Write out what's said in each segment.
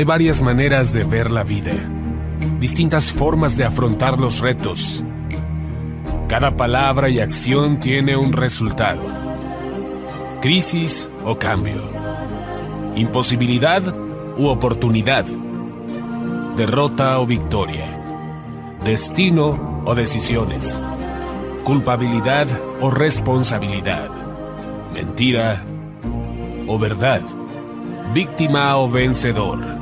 Hay varias maneras de ver la vida, distintas formas de afrontar los retos. Cada palabra y acción tiene un resultado. Crisis o cambio. Imposibilidad u oportunidad. Derrota o victoria. Destino o decisiones. Culpabilidad o responsabilidad. Mentira o verdad. Víctima o vencedor.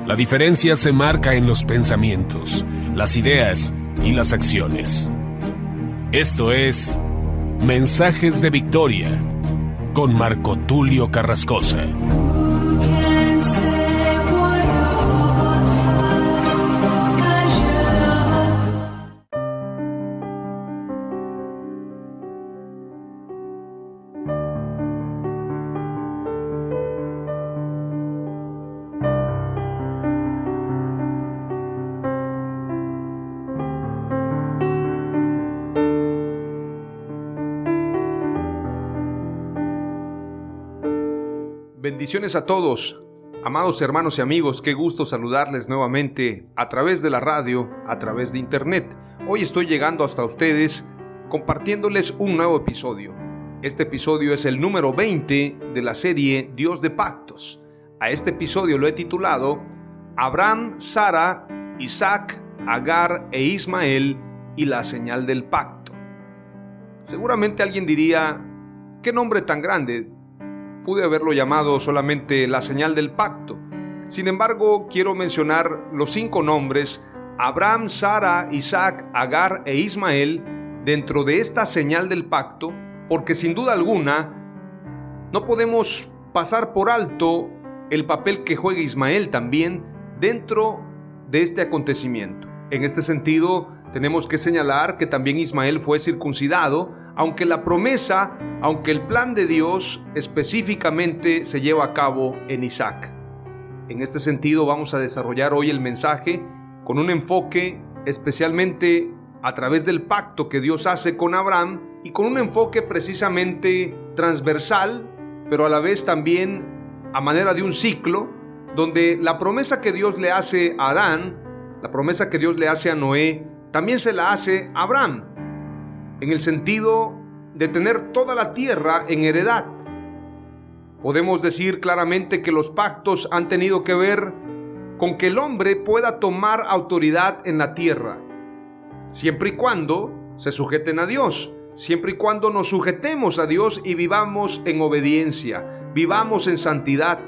La diferencia se marca en los pensamientos, las ideas y las acciones. Esto es Mensajes de Victoria con Marco Tulio Carrascosa. Bendiciones a todos, amados hermanos y amigos, qué gusto saludarles nuevamente a través de la radio, a través de internet. Hoy estoy llegando hasta ustedes compartiéndoles un nuevo episodio. Este episodio es el número 20 de la serie Dios de Pactos. A este episodio lo he titulado Abraham, Sara, Isaac, Agar e Ismael y la señal del pacto. Seguramente alguien diría, ¿qué nombre tan grande? Pude haberlo llamado solamente la señal del pacto. Sin embargo, quiero mencionar los 5 nombres, Abraham, Sara, Isaac, Agar e Ismael, dentro de esta señal del pacto, porque sin duda alguna no podemos pasar por alto el papel que juega Ismael también dentro de este acontecimiento. En este sentido, tenemos que señalar que también Ismael fue circuncidado, aunque la promesa, aunque el plan de Dios específicamente se lleva a cabo en Isaac. En este sentido vamos a desarrollar hoy el mensaje con un enfoque especialmente a través del pacto que Dios hace con Abraham y con un enfoque precisamente transversal, pero a la vez también a manera de un ciclo, donde la promesa que Dios le hace a Adán, la promesa que Dios le hace a Noé, también se la hace a Abraham, en el sentido de tener toda la tierra en heredad. Podemos decir claramente que los pactos han tenido que ver con que el hombre pueda tomar autoridad en la tierra, siempre y cuando se sujeten a Dios, siempre y cuando nos sujetemos a Dios y vivamos en obediencia, vivamos en santidad.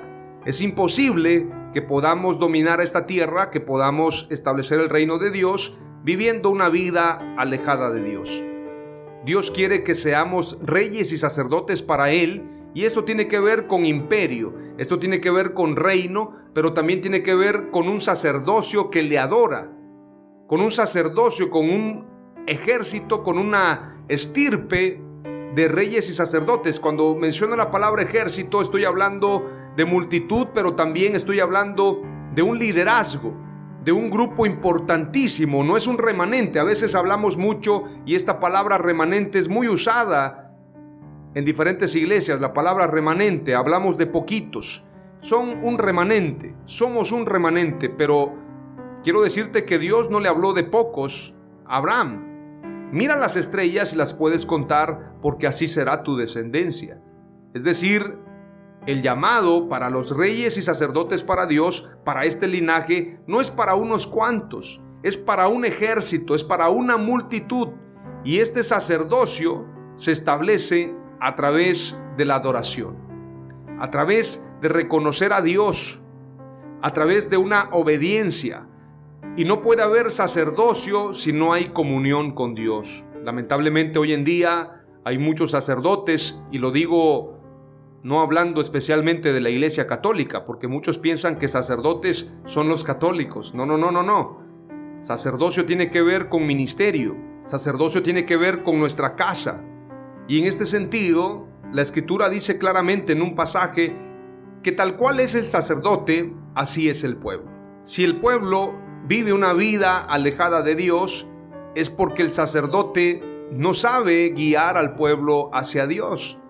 Es imposible que podamos dominar esta tierra, que podamos establecer el reino de Dios viviendo una vida alejada de Dios. Dios quiere que seamos reyes y sacerdotes para Él, y esto tiene que ver con imperio, esto tiene que ver con reino, pero también tiene que ver con un sacerdocio que le adora, con un sacerdocio, con un ejército, con una estirpe de reyes y sacerdotes. Cuando menciono la palabra ejército, estoy hablando de multitud, pero también estoy hablando de un liderazgo, de un grupo importantísimo. No es un remanente. A veces hablamos mucho y esta palabra remanente es muy usada en diferentes iglesias. La palabra remanente, hablamos de poquitos. Son un remanente, somos un remanente, pero quiero decirte que Dios no le habló de pocos a Abraham. Mira las estrellas y las puedes contar, porque así será tu descendencia. Es decir, el llamado para los reyes y sacerdotes para Dios, para este linaje, no es para unos cuantos, es para un ejército, es para una multitud. Y este sacerdocio se establece a través de la adoración, a través de reconocer a Dios, a través de una obediencia. Y no puede haber sacerdocio si no hay comunión con Dios. Lamentablemente hoy en día hay muchos sacerdotes, y lo digo no hablando especialmente de la Iglesia Católica, porque muchos piensan que sacerdotes son los católicos. No. Sacerdocio tiene que ver con ministerio. Sacerdocio tiene que ver con nuestra casa. Y en este sentido, la Escritura dice claramente en un pasaje que tal cual es el sacerdote, así es el pueblo. Si el pueblo vive una vida alejada de Dios, es porque el sacerdote no sabe guiar al pueblo hacia Dios.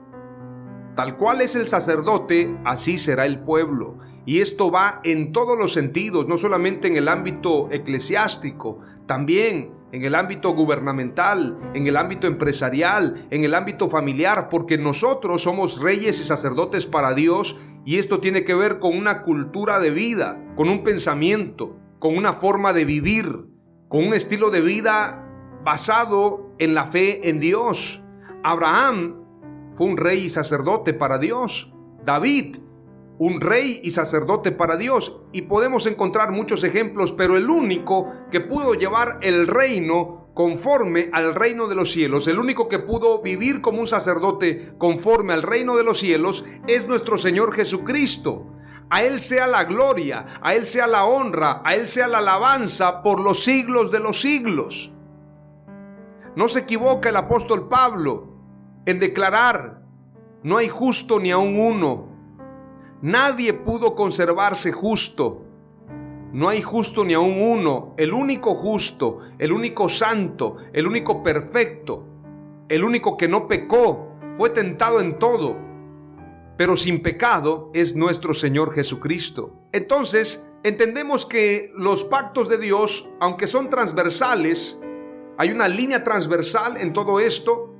Tal cual es el sacerdote, así será el pueblo. Y esto va en todos los sentidos, no solamente en el ámbito eclesiástico, también en el ámbito gubernamental, en el ámbito empresarial, en el ámbito familiar, porque nosotros somos reyes y sacerdotes para Dios, y esto tiene que ver con una cultura de vida, con un pensamiento, con una forma de vivir, con un estilo de vida basado en la fe en Dios. Abraham fue un rey y sacerdote para Dios. David, un rey y sacerdote para Dios. Y podemos encontrar muchos ejemplos, pero el único que pudo llevar el reino conforme al reino de los cielos, el único que pudo vivir como un sacerdote conforme al reino de los cielos, es nuestro Señor Jesucristo. A Él sea la gloria, a Él sea la honra, a Él sea la alabanza por los siglos de los siglos. No se equivoca el apóstol Pablo en declarar: no hay justo ni aun uno. Nadie pudo conservarse justo. No hay justo ni aun uno. El único justo, el único santo, el único perfecto, el único que no pecó, fue tentado en todo, pero sin pecado, es nuestro Señor Jesucristo. Entonces, entendemos que los pactos de Dios, aunque son transversales, hay una línea transversal en todo esto,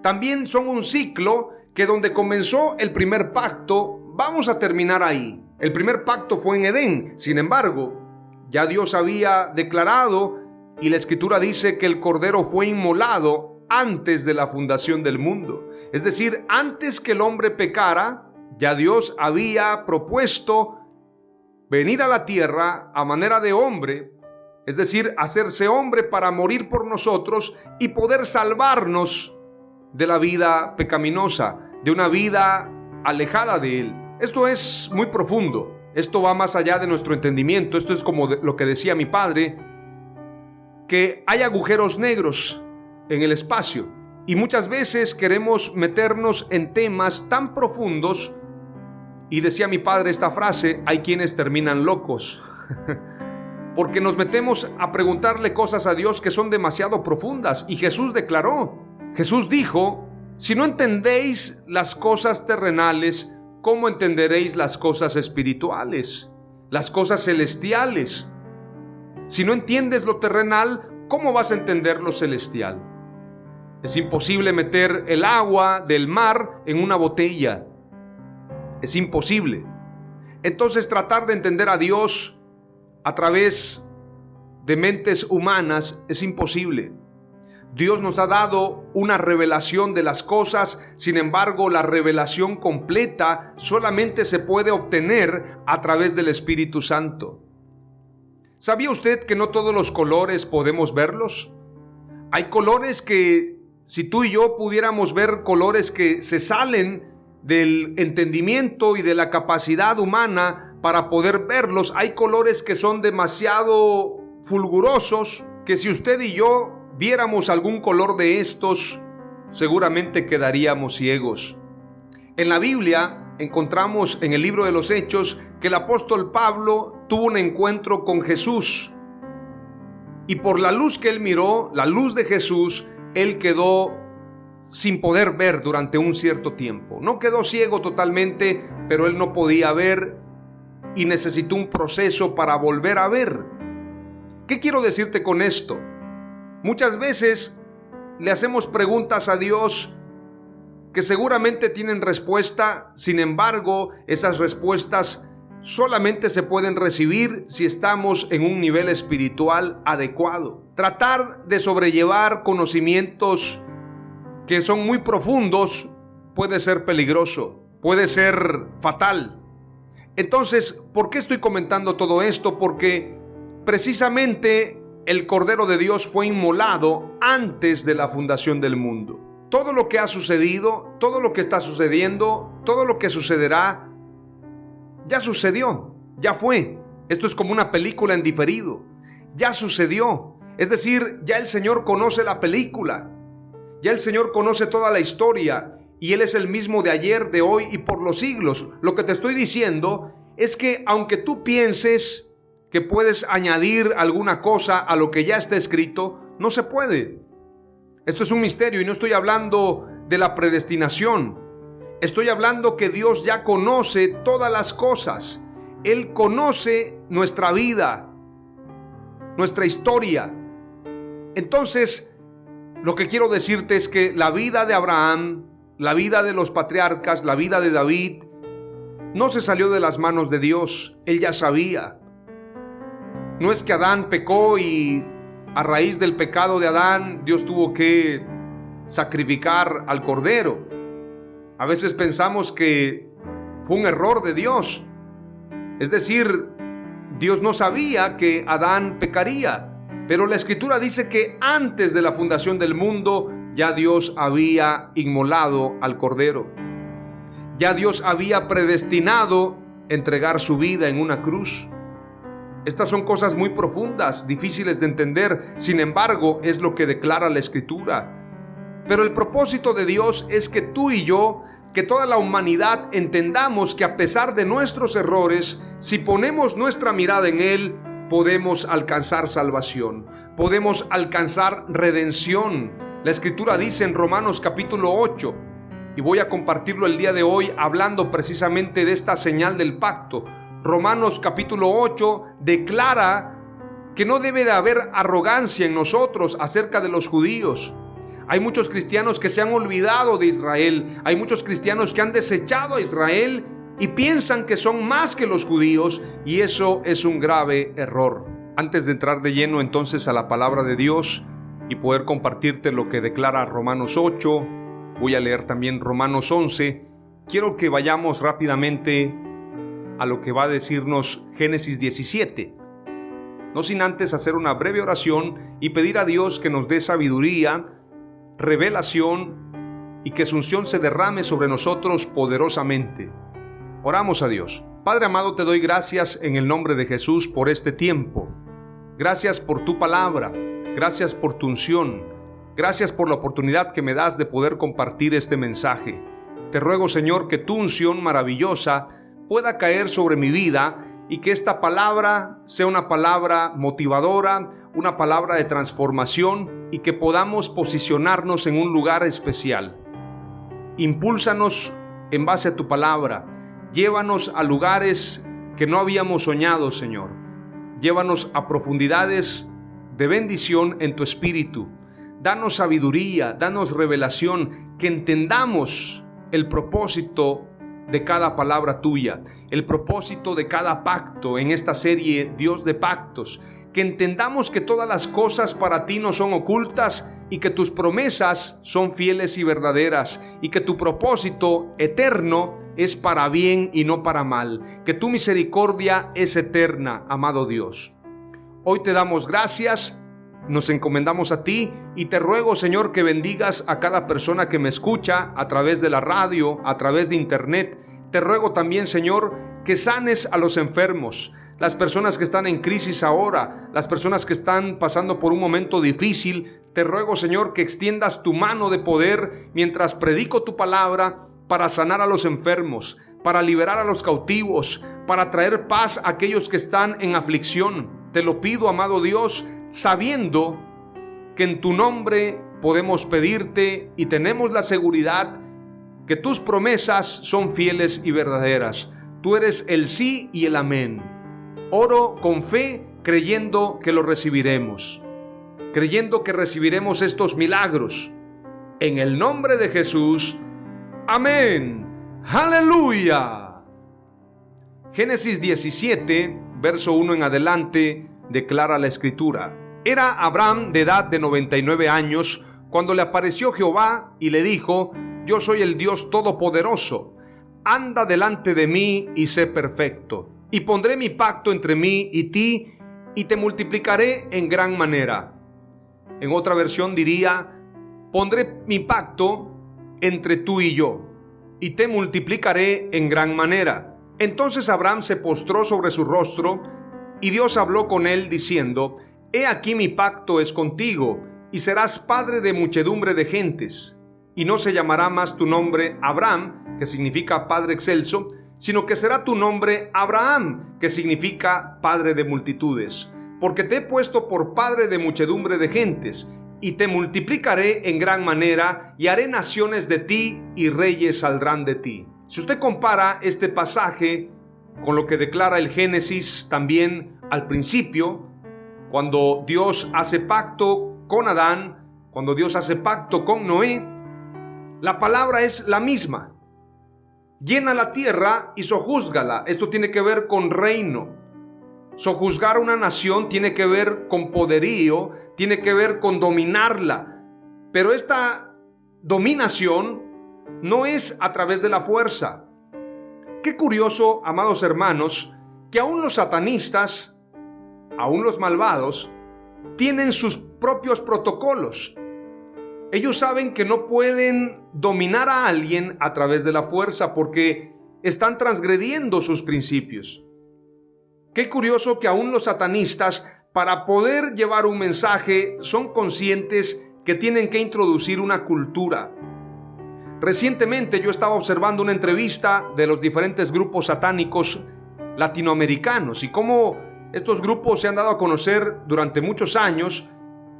también son un ciclo que donde comenzó el primer pacto, vamos a terminar ahí. El primer pacto fue en Edén. Sin embargo, ya Dios había declarado, y la Escritura dice que el Cordero fue inmolado antes de la fundación del mundo. Es decir, antes que el hombre pecara, ya Dios había propuesto venir a la tierra a manera de hombre, es decir, hacerse hombre para morir por nosotros y poder salvarnos de la vida pecaminosa, de una vida alejada de Él. Esto es muy profundo, esto va más allá de nuestro entendimiento. Esto es como lo que decía mi padre, que hay agujeros negros en el espacio, y muchas veces queremos meternos en temas tan profundos, y decía mi padre esta frase: hay quienes terminan locos, porque nos metemos a preguntarle cosas a Dios que son demasiado profundas. Y Jesús declaró, Jesús dijo: si no entendéis las cosas terrenales, ¿cómo entenderéis las cosas espirituales, las cosas celestiales? Si no entiendes lo terrenal, ¿cómo vas a entender lo celestial? Es imposible meter el agua del mar en una botella. Es imposible. Entonces, tratar de entender a Dios a través de mentes humanas es imposible. Dios nos ha dado una revelación de las cosas, sin embargo, la revelación completa solamente se puede obtener a través del Espíritu Santo. ¿Sabía usted que no todos los colores podemos verlos? Hay colores que, si tú y yo pudiéramos ver colores que se salen del entendimiento y de la capacidad humana para poder verlos, hay colores que son demasiado fulgurosos, que si usted y yo viéramos algún color de estos, seguramente quedaríamos ciegos. En la Biblia encontramos en el libro de los Hechos que el apóstol Pablo tuvo un encuentro con Jesús, y por la luz que él miró, la luz de Jesús, él quedó sin poder ver durante un cierto tiempo. No quedó ciego totalmente, pero él no podía ver y necesitó un proceso para volver a ver. ¿Qué quiero decirte con esto? Muchas veces le hacemos preguntas a Dios que seguramente tienen respuesta. Sin embargo, esas respuestas solamente se pueden recibir si estamos en un nivel espiritual adecuado. Tratar de sobrellevar conocimientos que son muy profundos puede ser peligroso, puede ser fatal. Entonces, ¿por qué estoy comentando todo esto? Porque precisamente el Cordero de Dios fue inmolado antes de la fundación del mundo. Todo lo que ha sucedido, todo lo que está sucediendo, todo lo que sucederá, ya sucedió, ya fue. Esto es como una película en diferido. Ya sucedió. Es decir, ya el Señor conoce la película. Ya el Señor conoce toda la historia. Y Él es el mismo de ayer, de hoy y por los siglos. Lo que te estoy diciendo es que aunque tú pienses que puedes añadir alguna cosa a lo que ya está escrito, no se puede. Esto es un misterio, y no estoy hablando de la predestinación. Estoy hablando que Dios ya conoce todas las cosas. Él conoce nuestra vida, nuestra historia. Entonces, lo que quiero decirte es que la vida de Abraham, la vida de los patriarcas, la vida de David, no se salió de las manos de Dios. Él ya sabía. No es que Adán pecó y a raíz del pecado de Adán, Dios tuvo que sacrificar al cordero. A veces pensamos que fue un error de Dios. Es decir, Dios no sabía que Adán pecaría. Pero la Escritura dice que antes de la fundación del mundo, ya Dios había inmolado al cordero. Ya Dios había predestinado entregar su vida en una cruz. Estas son cosas muy profundas, difíciles de entender. Sin embargo, es lo que declara la Escritura. Pero el propósito de Dios es que tú y yo, que toda la humanidad entendamos que a pesar de nuestros errores, si ponemos nuestra mirada en Él, podemos alcanzar salvación, podemos alcanzar redención. La Escritura dice en Romanos capítulo 8, y voy a compartirlo el día de hoy hablando precisamente de esta señal del pacto. Romanos capítulo 8 declara que no debe de haber arrogancia en nosotros acerca de los judíos. Hay muchos cristianos que se han olvidado de Israel, hay muchos cristianos que han desechado a Israel y piensan que son más que los judíos, y eso es un grave error. Antes de entrar de lleno entonces a la palabra de Dios y poder compartirte lo que declara Romanos 8, voy a leer también Romanos 11. Quiero que vayamos rápidamente a lo que va a decirnos Génesis 17. No sin antes hacer una breve oración y pedir a Dios que nos dé sabiduría, revelación y que su unción se derrame sobre nosotros poderosamente. Oramos a Dios. Padre amado, te doy gracias en el nombre de Jesús por este tiempo. Gracias por tu palabra. Gracias por tu unción. Gracias por la oportunidad que me das de poder compartir este mensaje. Te ruego, Señor, que tu unción maravillosa pueda caer sobre mi vida y que esta palabra sea una palabra motivadora, una palabra de transformación y que podamos posicionarnos en un lugar especial. Impúlsanos en base a tu palabra. Llévanos a lugares que no habíamos soñado, Señor. Llévanos a profundidades de bendición en tu espíritu. Danos sabiduría, danos revelación, que entendamos el propósito de cada palabra tuya, el propósito de cada pacto en esta serie Dios de pactos. Que entendamos que todas las cosas para ti no son ocultas y que tus promesas son fieles y verdaderas y que tu propósito eterno es para bien y no para mal, que tu misericordia es eterna, amado Dios. Hoy te damos gracias, nos encomendamos a ti y te ruego, Señor, que bendigas a cada persona que me escucha a través de la radio, a través de internet. Te ruego también, Señor, que sanes a los enfermos, las personas que están en crisis ahora, las personas que están pasando por un momento difícil. Te ruego, Señor, que extiendas tu mano de poder mientras predico tu palabra, para sanar a los enfermos, para liberar a los cautivos, para traer paz a aquellos que están en aflicción. Te lo pido, amado Dios, sabiendo que en tu nombre podemos pedirte y tenemos la seguridad que tus promesas son fieles y verdaderas. Tú eres el sí y el amén. Oro con fe, creyendo que lo recibiremos, creyendo que recibiremos estos milagros. En el nombre de Jesús. Amén. Aleluya. Génesis 17, verso 1 en adelante, declara la Escritura. Era Abraham de edad de 99 años cuando le apareció Jehová y le dijo: Yo soy el Dios Todopoderoso. Anda delante de mí y sé perfecto. Y pondré mi pacto entre mí y ti, y te multiplicaré en gran manera. En otra versión diría: Pondré mi pacto entre tú y yo, y te multiplicaré en gran manera. Entonces Abraham se postró sobre su rostro, y Dios habló con él diciendo: He aquí mi pacto es contigo, y serás padre de muchedumbre de gentes. Y no se llamará más tu nombre Abraham, que significa Padre excelso, sino que será tu nombre Abraham, que significa Padre de multitudes. Porque te he puesto por padre de muchedumbre de gentes, y te multiplicaré en gran manera, y haré naciones de ti, y reyes saldrán de ti. Si usted compara este pasaje con lo que declara el Génesis también al principio, cuando Dios hace pacto con Adán, cuando Dios hace pacto con Noé. La palabra es la misma: llena la tierra y sojúzgala. Esto tiene que ver con reino. Sojuzgar una nación tiene que ver con poderío, tiene que ver con dominarla. Pero esta dominación no es a través de la fuerza. Qué curioso, amados hermanos, que aún los satanistas, aún los malvados, tienen sus propios protocolos. Ellos saben que no pueden dominar a alguien a través de la fuerza porque están transgrediendo sus principios. Qué curioso que aún los satanistas, para poder llevar un mensaje, son conscientes que tienen que introducir una cultura. Recientemente yo estaba observando una entrevista de los diferentes grupos satánicos latinoamericanos y cómo estos grupos se han dado a conocer durante muchos años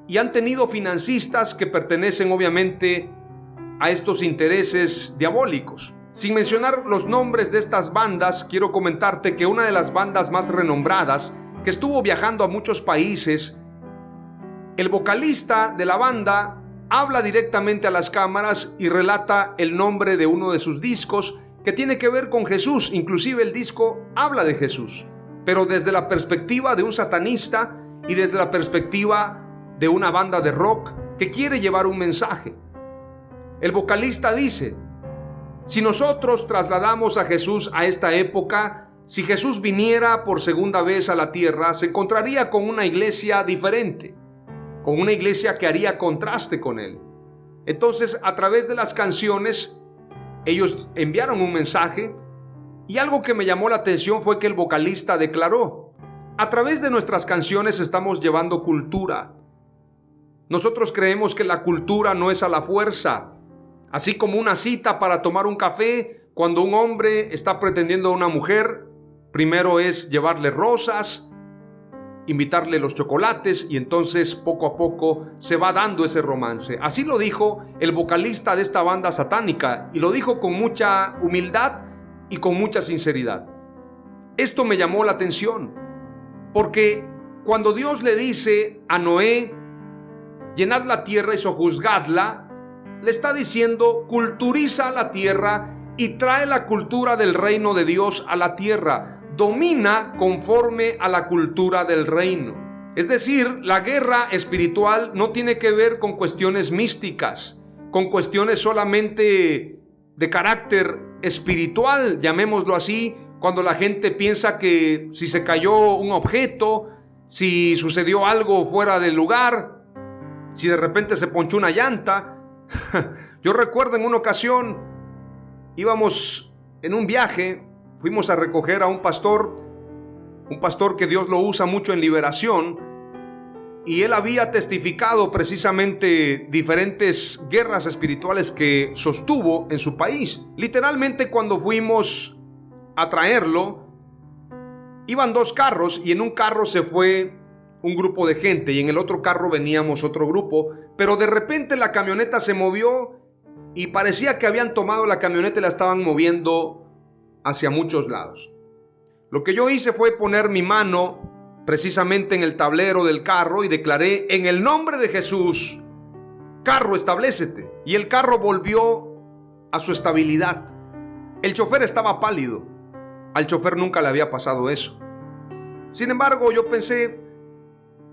y han tenido financistas que pertenecen obviamente a estos intereses diabólicos. Sin mencionar los nombres de estas bandas, quiero comentarte que una de las bandas más renombradas, que estuvo viajando a muchos países, el vocalista de la banda habla directamente a las cámaras y relata el nombre de uno de sus discos que tiene que ver con Jesús. Inclusive el disco habla de Jesús, pero desde la perspectiva de un satanista y desde la perspectiva de una banda de rock que quiere llevar un mensaje. El vocalista dice: si nosotros trasladamos a Jesús a esta época, si Jesús viniera por segunda vez a la tierra, se encontraría con una iglesia diferente, con una iglesia que haría contraste con él. Entonces, a través de las canciones, ellos enviaron un mensaje, y algo que me llamó la atención fue que el vocalista declaró: a través de nuestras canciones estamos llevando cultura. Nosotros creemos que la cultura no es a la fuerza. Así como una cita para tomar un café, cuando un hombre está pretendiendo a una mujer, primero es llevarle rosas, invitarle los chocolates y entonces poco a poco se va dando ese romance. Así lo dijo el vocalista de esta banda satánica y lo dijo con mucha humildad y con mucha sinceridad. Esto me llamó la atención porque cuando Dios le dice a Noé: llenad la tierra y sojuzgadla, le está diciendo: culturiza la tierra y trae la cultura del reino de Dios a la tierra. Domina conforme a la cultura del reino. Es decir, la guerra espiritual no tiene que ver con cuestiones místicas, con cuestiones solamente de carácter espiritual, llamémoslo así, cuando la gente piensa que si se cayó un objeto, si sucedió algo fuera del lugar, si de repente se ponchó una llanta. Yo recuerdo en una ocasión íbamos en un viaje, fuimos a recoger a un pastor que Dios lo usa mucho en liberación, y él había testificado precisamente diferentes guerras espirituales que sostuvo en su país. Literalmente, cuando fuimos a traerlo, iban dos carros y en un carro se fue un grupo de gente y en el otro carro veníamos otro grupo, pero de repente la camioneta se movió y parecía que habían tomado la camioneta y la estaban moviendo hacia muchos lados. Lo que yo hice fue poner mi mano precisamente en el tablero del carro y declaré: en el nombre de Jesús, carro, establécete. Y el carro volvió a su estabilidad. El chofer estaba pálido. Al chofer nunca le había pasado eso. Sin embargo, yo pensé: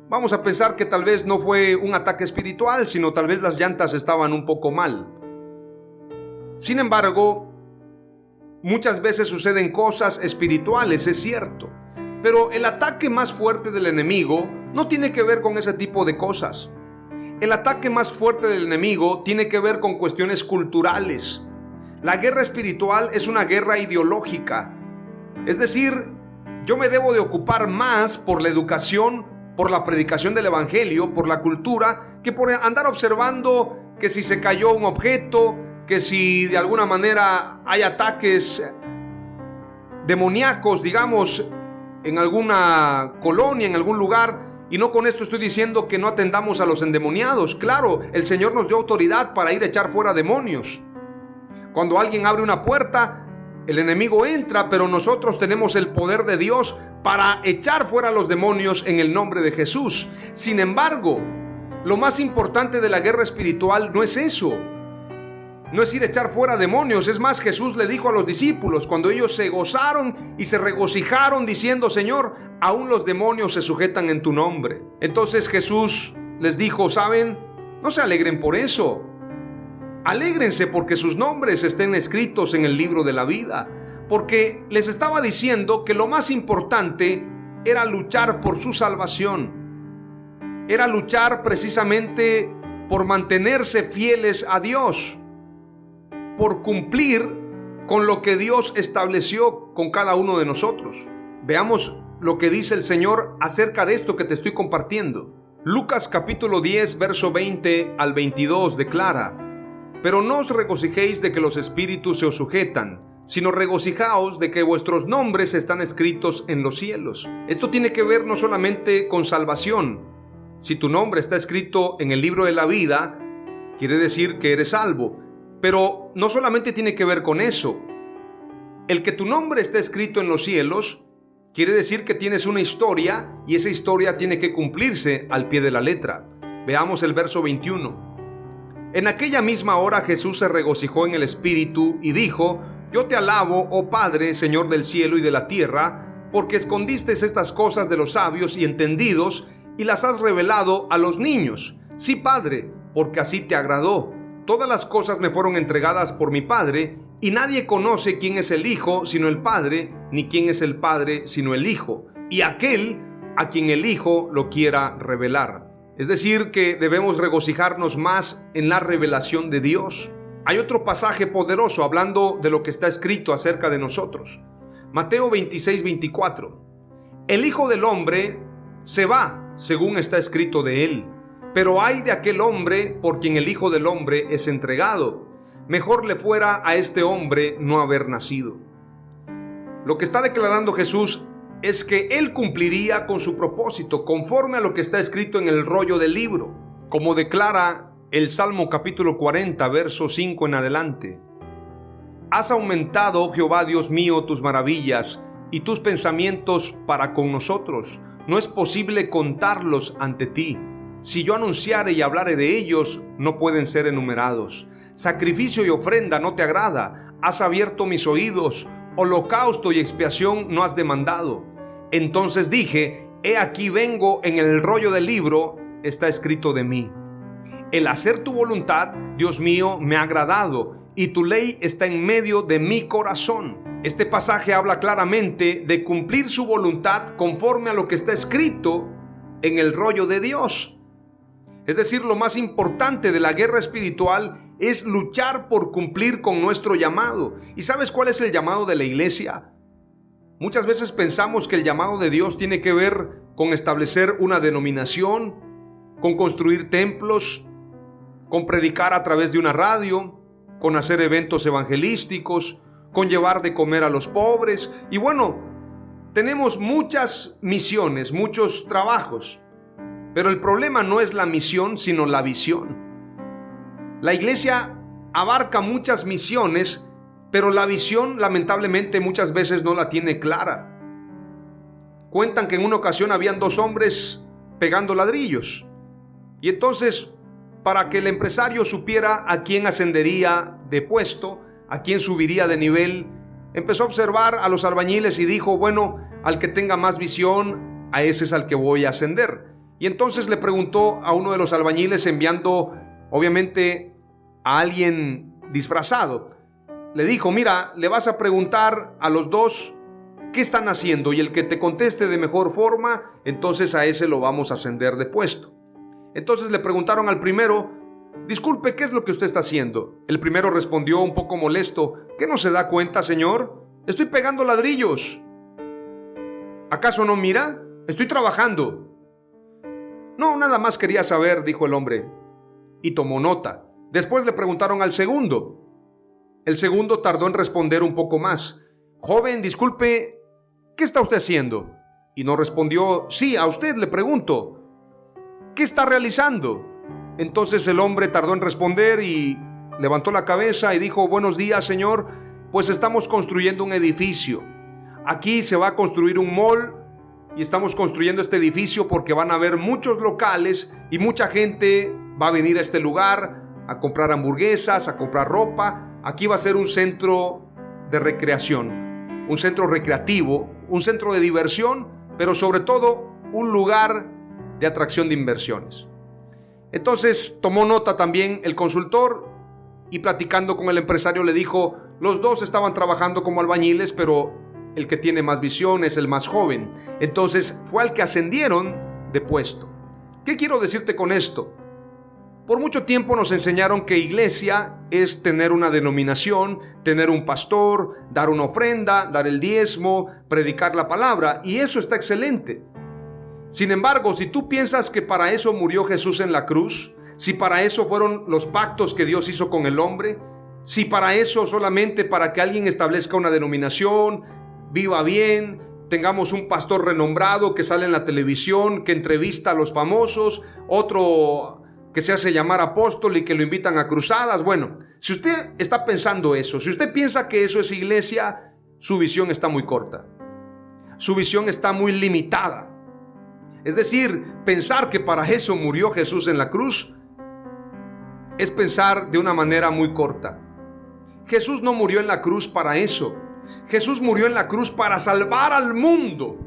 vamos a pensar que tal vez no fue un ataque espiritual, sino tal vez las llantas estaban un poco mal. Sin embargo, muchas veces suceden cosas espirituales, es cierto, pero el ataque más fuerte del enemigo no tiene que ver con ese tipo de cosas. El ataque más fuerte del enemigo tiene que ver con cuestiones culturales. La guerra espiritual es una guerra ideológica. Es decir, yo me debo de ocupar más por la educación, por la predicación del evangelio, por la cultura, que por andar observando que si se cayó un objeto, que si de alguna manera hay ataques demoníacos, digamos, en alguna colonia, en algún lugar. Y no con esto estoy diciendo que no atendamos a los endemoniados. Claro, el Señor nos dio autoridad para ir a echar fuera demonios. Cuando alguien abre una puerta, El enemigo entra, pero nosotros tenemos el poder de Dios para echar fuera a los demonios en el nombre de Jesús. Sin embargo, lo más importante de la guerra espiritual no es eso. No es ir a echar fuera demonios. Es más, Jesús le dijo a los discípulos, cuando ellos se gozaron y se regocijaron diciendo: Señor, aún los demonios se sujetan en tu nombre. Entonces Jesús les dijo: ¿saben? No se alegren por eso. Alégrense porque sus nombres estén escritos en el libro de la vida. Porque les estaba diciendo que lo más importante era luchar por su salvación. Era luchar precisamente por mantenerse fieles a Dios, por cumplir con lo que Dios estableció con cada uno de nosotros. Veamos lo que dice el Señor acerca de esto que te estoy compartiendo. Lucas capítulo 10, verso 20 al 22 declara: pero no os regocijéis de que los espíritus se os sujetan, sino regocijaos de que vuestros nombres están escritos en los cielos. Esto tiene que ver no solamente con salvación. Si tu nombre está escrito en el libro de la vida, quiere decir que eres salvo. Pero no solamente tiene que ver con eso. El que tu nombre esté escrito en los cielos quiere decir que tienes una historia, y esa historia tiene que cumplirse al pie de la letra. Veamos el verso 21. En aquella misma hora Jesús se regocijó en el Espíritu y dijo: yo te alabo, oh Padre, Señor del cielo y de la tierra, porque escondiste estas cosas de los sabios y entendidos y las has revelado a los niños. Sí, Padre, porque así te agradó. Todas las cosas me fueron entregadas por mi Padre, y nadie conoce quién es el Hijo sino el Padre, ni quién es el Padre sino el Hijo, y aquel a quien el Hijo lo quiera revelar. Es decir, que debemos regocijarnos más en la revelación de Dios. Hay otro pasaje poderoso hablando de lo que está escrito acerca de nosotros. Mateo 26, 24. El Hijo del Hombre se va, según está escrito de él. Pero ay de aquel hombre por quien el Hijo del Hombre es entregado. Mejor le fuera a este hombre no haber nacido. Lo que está declarando Jesús es que Él cumpliría con su propósito conforme a lo que está escrito en el rollo del libro, como declara el Salmo capítulo 40, verso 5 en adelante. Has aumentado, Jehová Dios mío, tus maravillas y tus pensamientos para con nosotros. No es posible contarlos ante ti. Si yo anunciare y hablare de ellos, no pueden ser enumerados. Sacrificio y ofrenda no te agrada. Has abierto mis oídos. Holocausto y expiación no has demandado. Entonces dije: he aquí vengo, en el rollo del libro está escrito de mí. El hacer tu voluntad, Dios mío, me ha agradado, y tu ley está en medio de mi corazón. Este pasaje habla claramente de cumplir su voluntad conforme a lo que está escrito en el rollo de Dios. Es decir, lo más importante de la guerra espiritual es luchar por cumplir con nuestro llamado. ¿Y sabes cuál es el llamado de la iglesia? Muchas veces pensamos que el llamado de Dios tiene que ver con establecer una denominación, con construir templos, con predicar a través de una radio, con hacer eventos evangelísticos, con llevar de comer a los pobres. Y bueno, tenemos muchas misiones, muchos trabajos. Pero el problema no es la misión, sino la visión. La iglesia abarca muchas misiones, pero la visión lamentablemente muchas veces no la tiene clara. Cuentan que en una ocasión habían dos hombres pegando ladrillos. Y entonces, para que el empresario supiera a quién ascendería de puesto, a quién subiría de nivel, empezó a observar a los albañiles y dijo: bueno, al que tenga más visión, a ese es al que voy a ascender. Y entonces le preguntó a uno de los albañiles, enviando obviamente a alguien disfrazado. Le dijo: mira, le vas a preguntar a los dos qué están haciendo, y el que te conteste de mejor forma, entonces a ese lo vamos a ascender de puesto. Entonces le preguntaron al primero: disculpe, ¿qué es lo que usted está haciendo? El primero respondió un poco molesto: ¿qué no se da cuenta, señor? Estoy pegando ladrillos. ¿Acaso no mira? Estoy trabajando. No, nada más quería saber, dijo el hombre, y tomó nota. Después le preguntaron al segundo. El segundo tardó en responder un poco más. Joven, disculpe, ¿qué está usted haciendo? Y no respondió. Sí, a usted le pregunto, ¿qué está realizando? Entonces el hombre tardó en responder y levantó la cabeza y dijo: buenos días, señor, Pues estamos construyendo un edificio. Aquí se va a construir un mall y estamos construyendo este edificio porque van a haber muchos locales y mucha gente va a venir a este lugar a comprar hamburguesas, a comprar ropa. Aquí va a ser un centro de recreación, un centro recreativo, un centro de diversión, pero sobre todo un lugar de atracción de inversiones. Entonces tomó nota también el consultor y platicando con el empresario le dijo, los dos estaban trabajando como albañiles, pero el que tiene más visión es el más joven. Entonces fue al que ascendieron de puesto. ¿Qué quiero decirte con esto? Por mucho tiempo nos enseñaron que iglesia es tener una denominación, tener un pastor, dar una ofrenda, dar el diezmo, predicar la palabra, y eso está excelente. Sin embargo, si tú piensas que para eso murió Jesús en la cruz, si para eso fueron los pactos que Dios hizo con el hombre, si para eso solamente para que alguien establezca una denominación, viva bien, tengamos un pastor renombrado que sale en la televisión, que entrevista a los famosos, otro que se hace llamar apóstol y que lo invitan a cruzadas. Bueno, si usted está pensando eso, si usted piensa que eso es iglesia, su visión está muy corta. Su visión está muy limitada. Es decir, pensar que para eso murió Jesús en la cruz es pensar de una manera muy corta. Jesús no murió en la cruz para eso. Jesús murió en la cruz para salvar al mundo.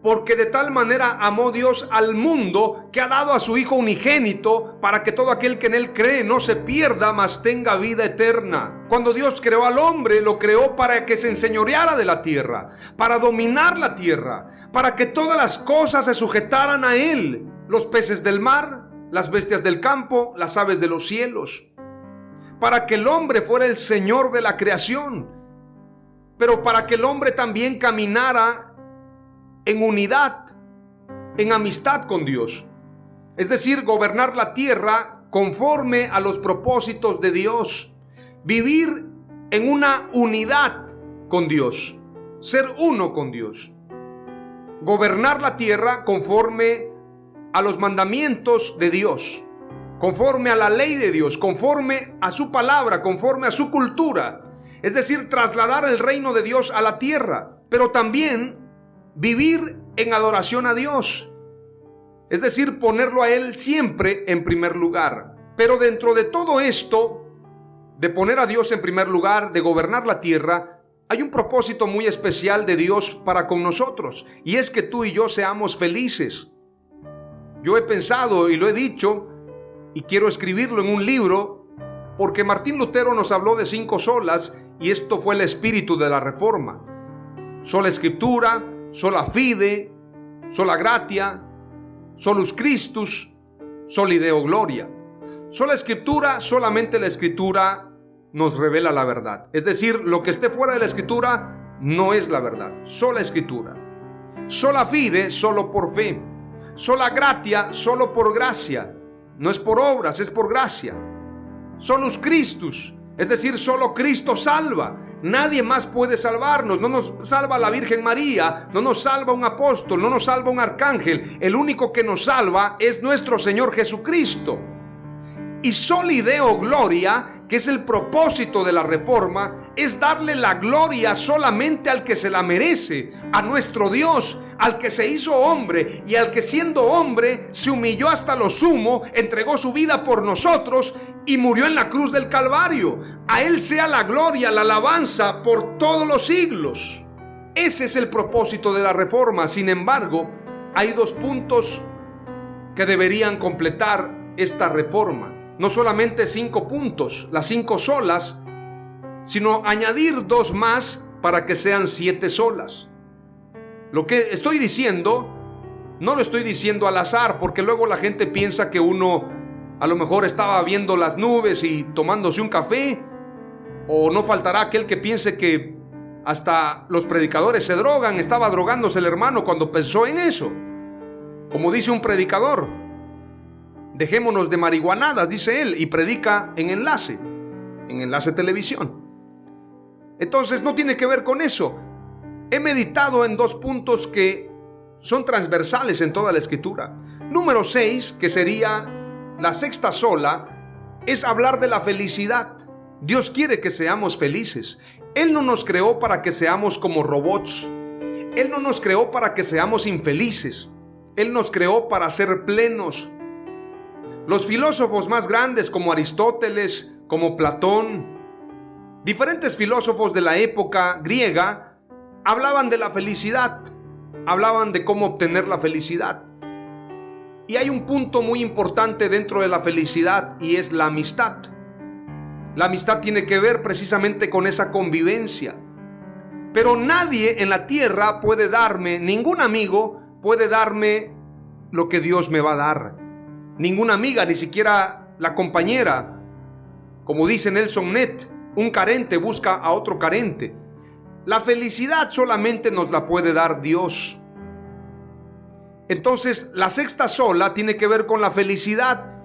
Porque de tal manera amó Dios al mundo que ha dado a su Hijo unigénito para que todo aquel que en él cree no se pierda, mas tenga vida eterna. Cuando Dios creó al hombre, lo creó para que se enseñoreara de la tierra, para dominar la tierra, para que todas las cosas se sujetaran a él. Los peces del mar, las bestias del campo, las aves de los cielos. Para que el hombre fuera el Señor de la creación. Pero para que el hombre también caminara en unidad, en amistad con Dios. Es decir, gobernar la tierra conforme a los propósitos de Dios. Vivir en una unidad con Dios. Ser uno con Dios. Gobernar la tierra conforme a los mandamientos de Dios. Conforme a la ley de Dios. Conforme a su palabra. Conforme a su cultura. Es decir, trasladar el reino de Dios a la tierra. Pero también vivir en adoración a Dios, es decir, ponerlo a Él siempre en primer lugar. Pero dentro de todo esto, de poner a Dios en primer lugar, de gobernar la tierra, hay un propósito muy especial de Dios para con nosotros, y es que tú y yo seamos felices. Yo he pensado y lo he dicho, y quiero escribirlo en un libro, porque Martín Lutero nos habló de 5 solas, y esto fue el espíritu de la Reforma. Sola Escritura, sola fide, sola gratia, solus Christus, soli Deo gloria. Sola Escritura, solamente la Escritura nos revela la verdad. Es decir, lo que esté fuera de la Escritura no es la verdad. Sola Escritura. Sola fide, solo por fe. Sola gratia, solo por gracia. No es por obras, es por gracia. Solus Christus, es decir, solo Cristo salva. Nadie más puede salvarnos. No nos salva la Virgen María, no nos salva un apóstol, no nos salva un arcángel. El único que nos salva es nuestro Señor Jesucristo. Y soli Deo gloria, que es el propósito de la Reforma, es darle la gloria solamente al que se la merece, a nuestro Dios, al que se hizo hombre y al que siendo hombre se humilló hasta lo sumo, entregó su vida por nosotros y murió en la cruz del Calvario. A Él sea la gloria, la alabanza por todos los siglos. Ese es el propósito de la Reforma. Sin embargo, hay 2 puntos que deberían completar esta reforma. No solamente 5 puntos, las 5 solas, sino añadir 2 más para que sean 7 solas. Lo que estoy diciendo, no lo estoy diciendo al azar, porque luego la gente piensa que uno a lo mejor estaba viendo las nubes y tomándose un café, o no faltará aquel que piense que hasta los predicadores se drogan. Estaba drogándose el hermano cuando pensó en eso. Como dice un predicador, dejémonos de marihuanadas, dice él, y predica en enlace televisión. Entonces no tiene que ver con eso. He meditado en 2 puntos que son transversales en toda la Escritura. Número 6, que sería la 6ª sola, es hablar de la felicidad. Dios quiere que seamos felices. Él no nos creó para que seamos como robots. Él no nos creó para que seamos infelices. Él nos creó para ser plenos. Los filósofos más grandes como Aristóteles, como Platón, diferentes filósofos de la época griega, hablaban de la felicidad, hablaban de cómo obtener la felicidad. Y hay un punto muy importante dentro de la felicidad, y es la amistad. La amistad tiene que ver precisamente con esa convivencia. Pero nadie en la tierra puede darme, ningún amigo puede darme lo que Dios me va a dar. Ninguna amiga, ni siquiera la compañera. Como dice Nelson Ned, un carente busca a otro carente. La felicidad solamente nos la puede dar Dios. Entonces, la sexta sola tiene que ver con la felicidad,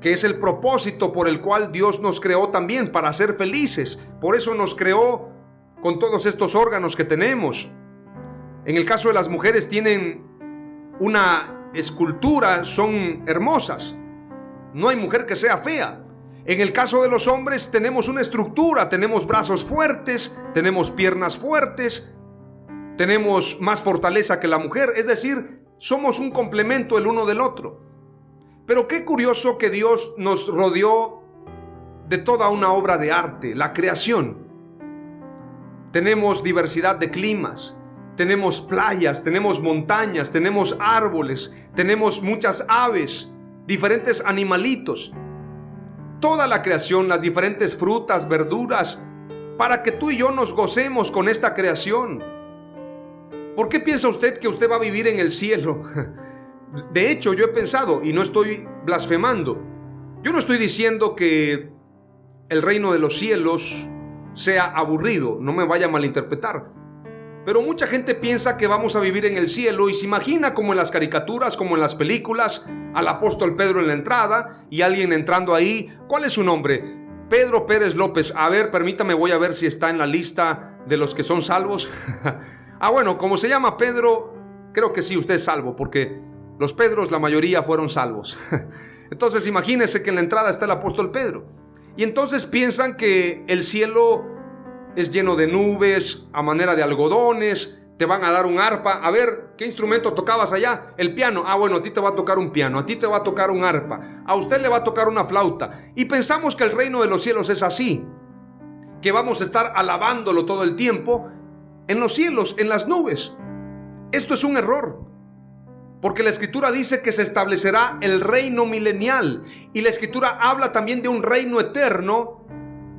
que es el propósito por el cual Dios nos creó también, para ser felices. Por eso nos creó con todos estos órganos que tenemos. En el caso de las mujeres, tienen una escultura, son hermosas. No hay mujer que sea fea. En el caso de los hombres, tenemos una estructura, tenemos brazos fuertes, tenemos piernas fuertes, tenemos más fortaleza que la mujer, es decir, somos un complemento el uno del otro. Pero qué curioso que Dios nos rodeó de toda una obra de arte, la creación. Tenemos diversidad de climas, tenemos playas, tenemos montañas, tenemos árboles, tenemos muchas aves, diferentes animalitos. Toda la creación, las diferentes frutas, verduras, para que tú y yo nos gocemos con esta creación. ¿Por qué piensa usted que usted va a vivir en el cielo? De hecho, yo he pensado, y no estoy blasfemando, yo no estoy diciendo que el reino de los cielos sea aburrido, no me vaya a malinterpretar. Pero mucha gente piensa que vamos a vivir en el cielo y se imagina, como en las caricaturas, como en las películas, al apóstol Pedro en la entrada y alguien entrando ahí. ¿Cuál es su nombre? Pedro Pérez López. A ver, permítame, voy a ver si está en la lista de los que son salvos. Bueno, como se llama Pedro, creo que sí, usted es salvo, porque los Pedros, la mayoría fueron salvos. Entonces imagínese que en la entrada está el apóstol Pedro. Y entonces piensan que el cielo es lleno de nubes, a manera de algodones. Te van a dar un arpa. A ver, ¿qué instrumento tocabas allá? El piano. Bueno, a ti te va a tocar un piano, a ti te va a tocar un arpa, a usted le va a tocar una flauta. Y pensamos que el reino de los cielos es así, que vamos a estar alabándolo todo el tiempo en los cielos, en las nubes. Esto es un error, porque la escritura dice que se establecerá el reino milenial, y la escritura habla también de un reino eterno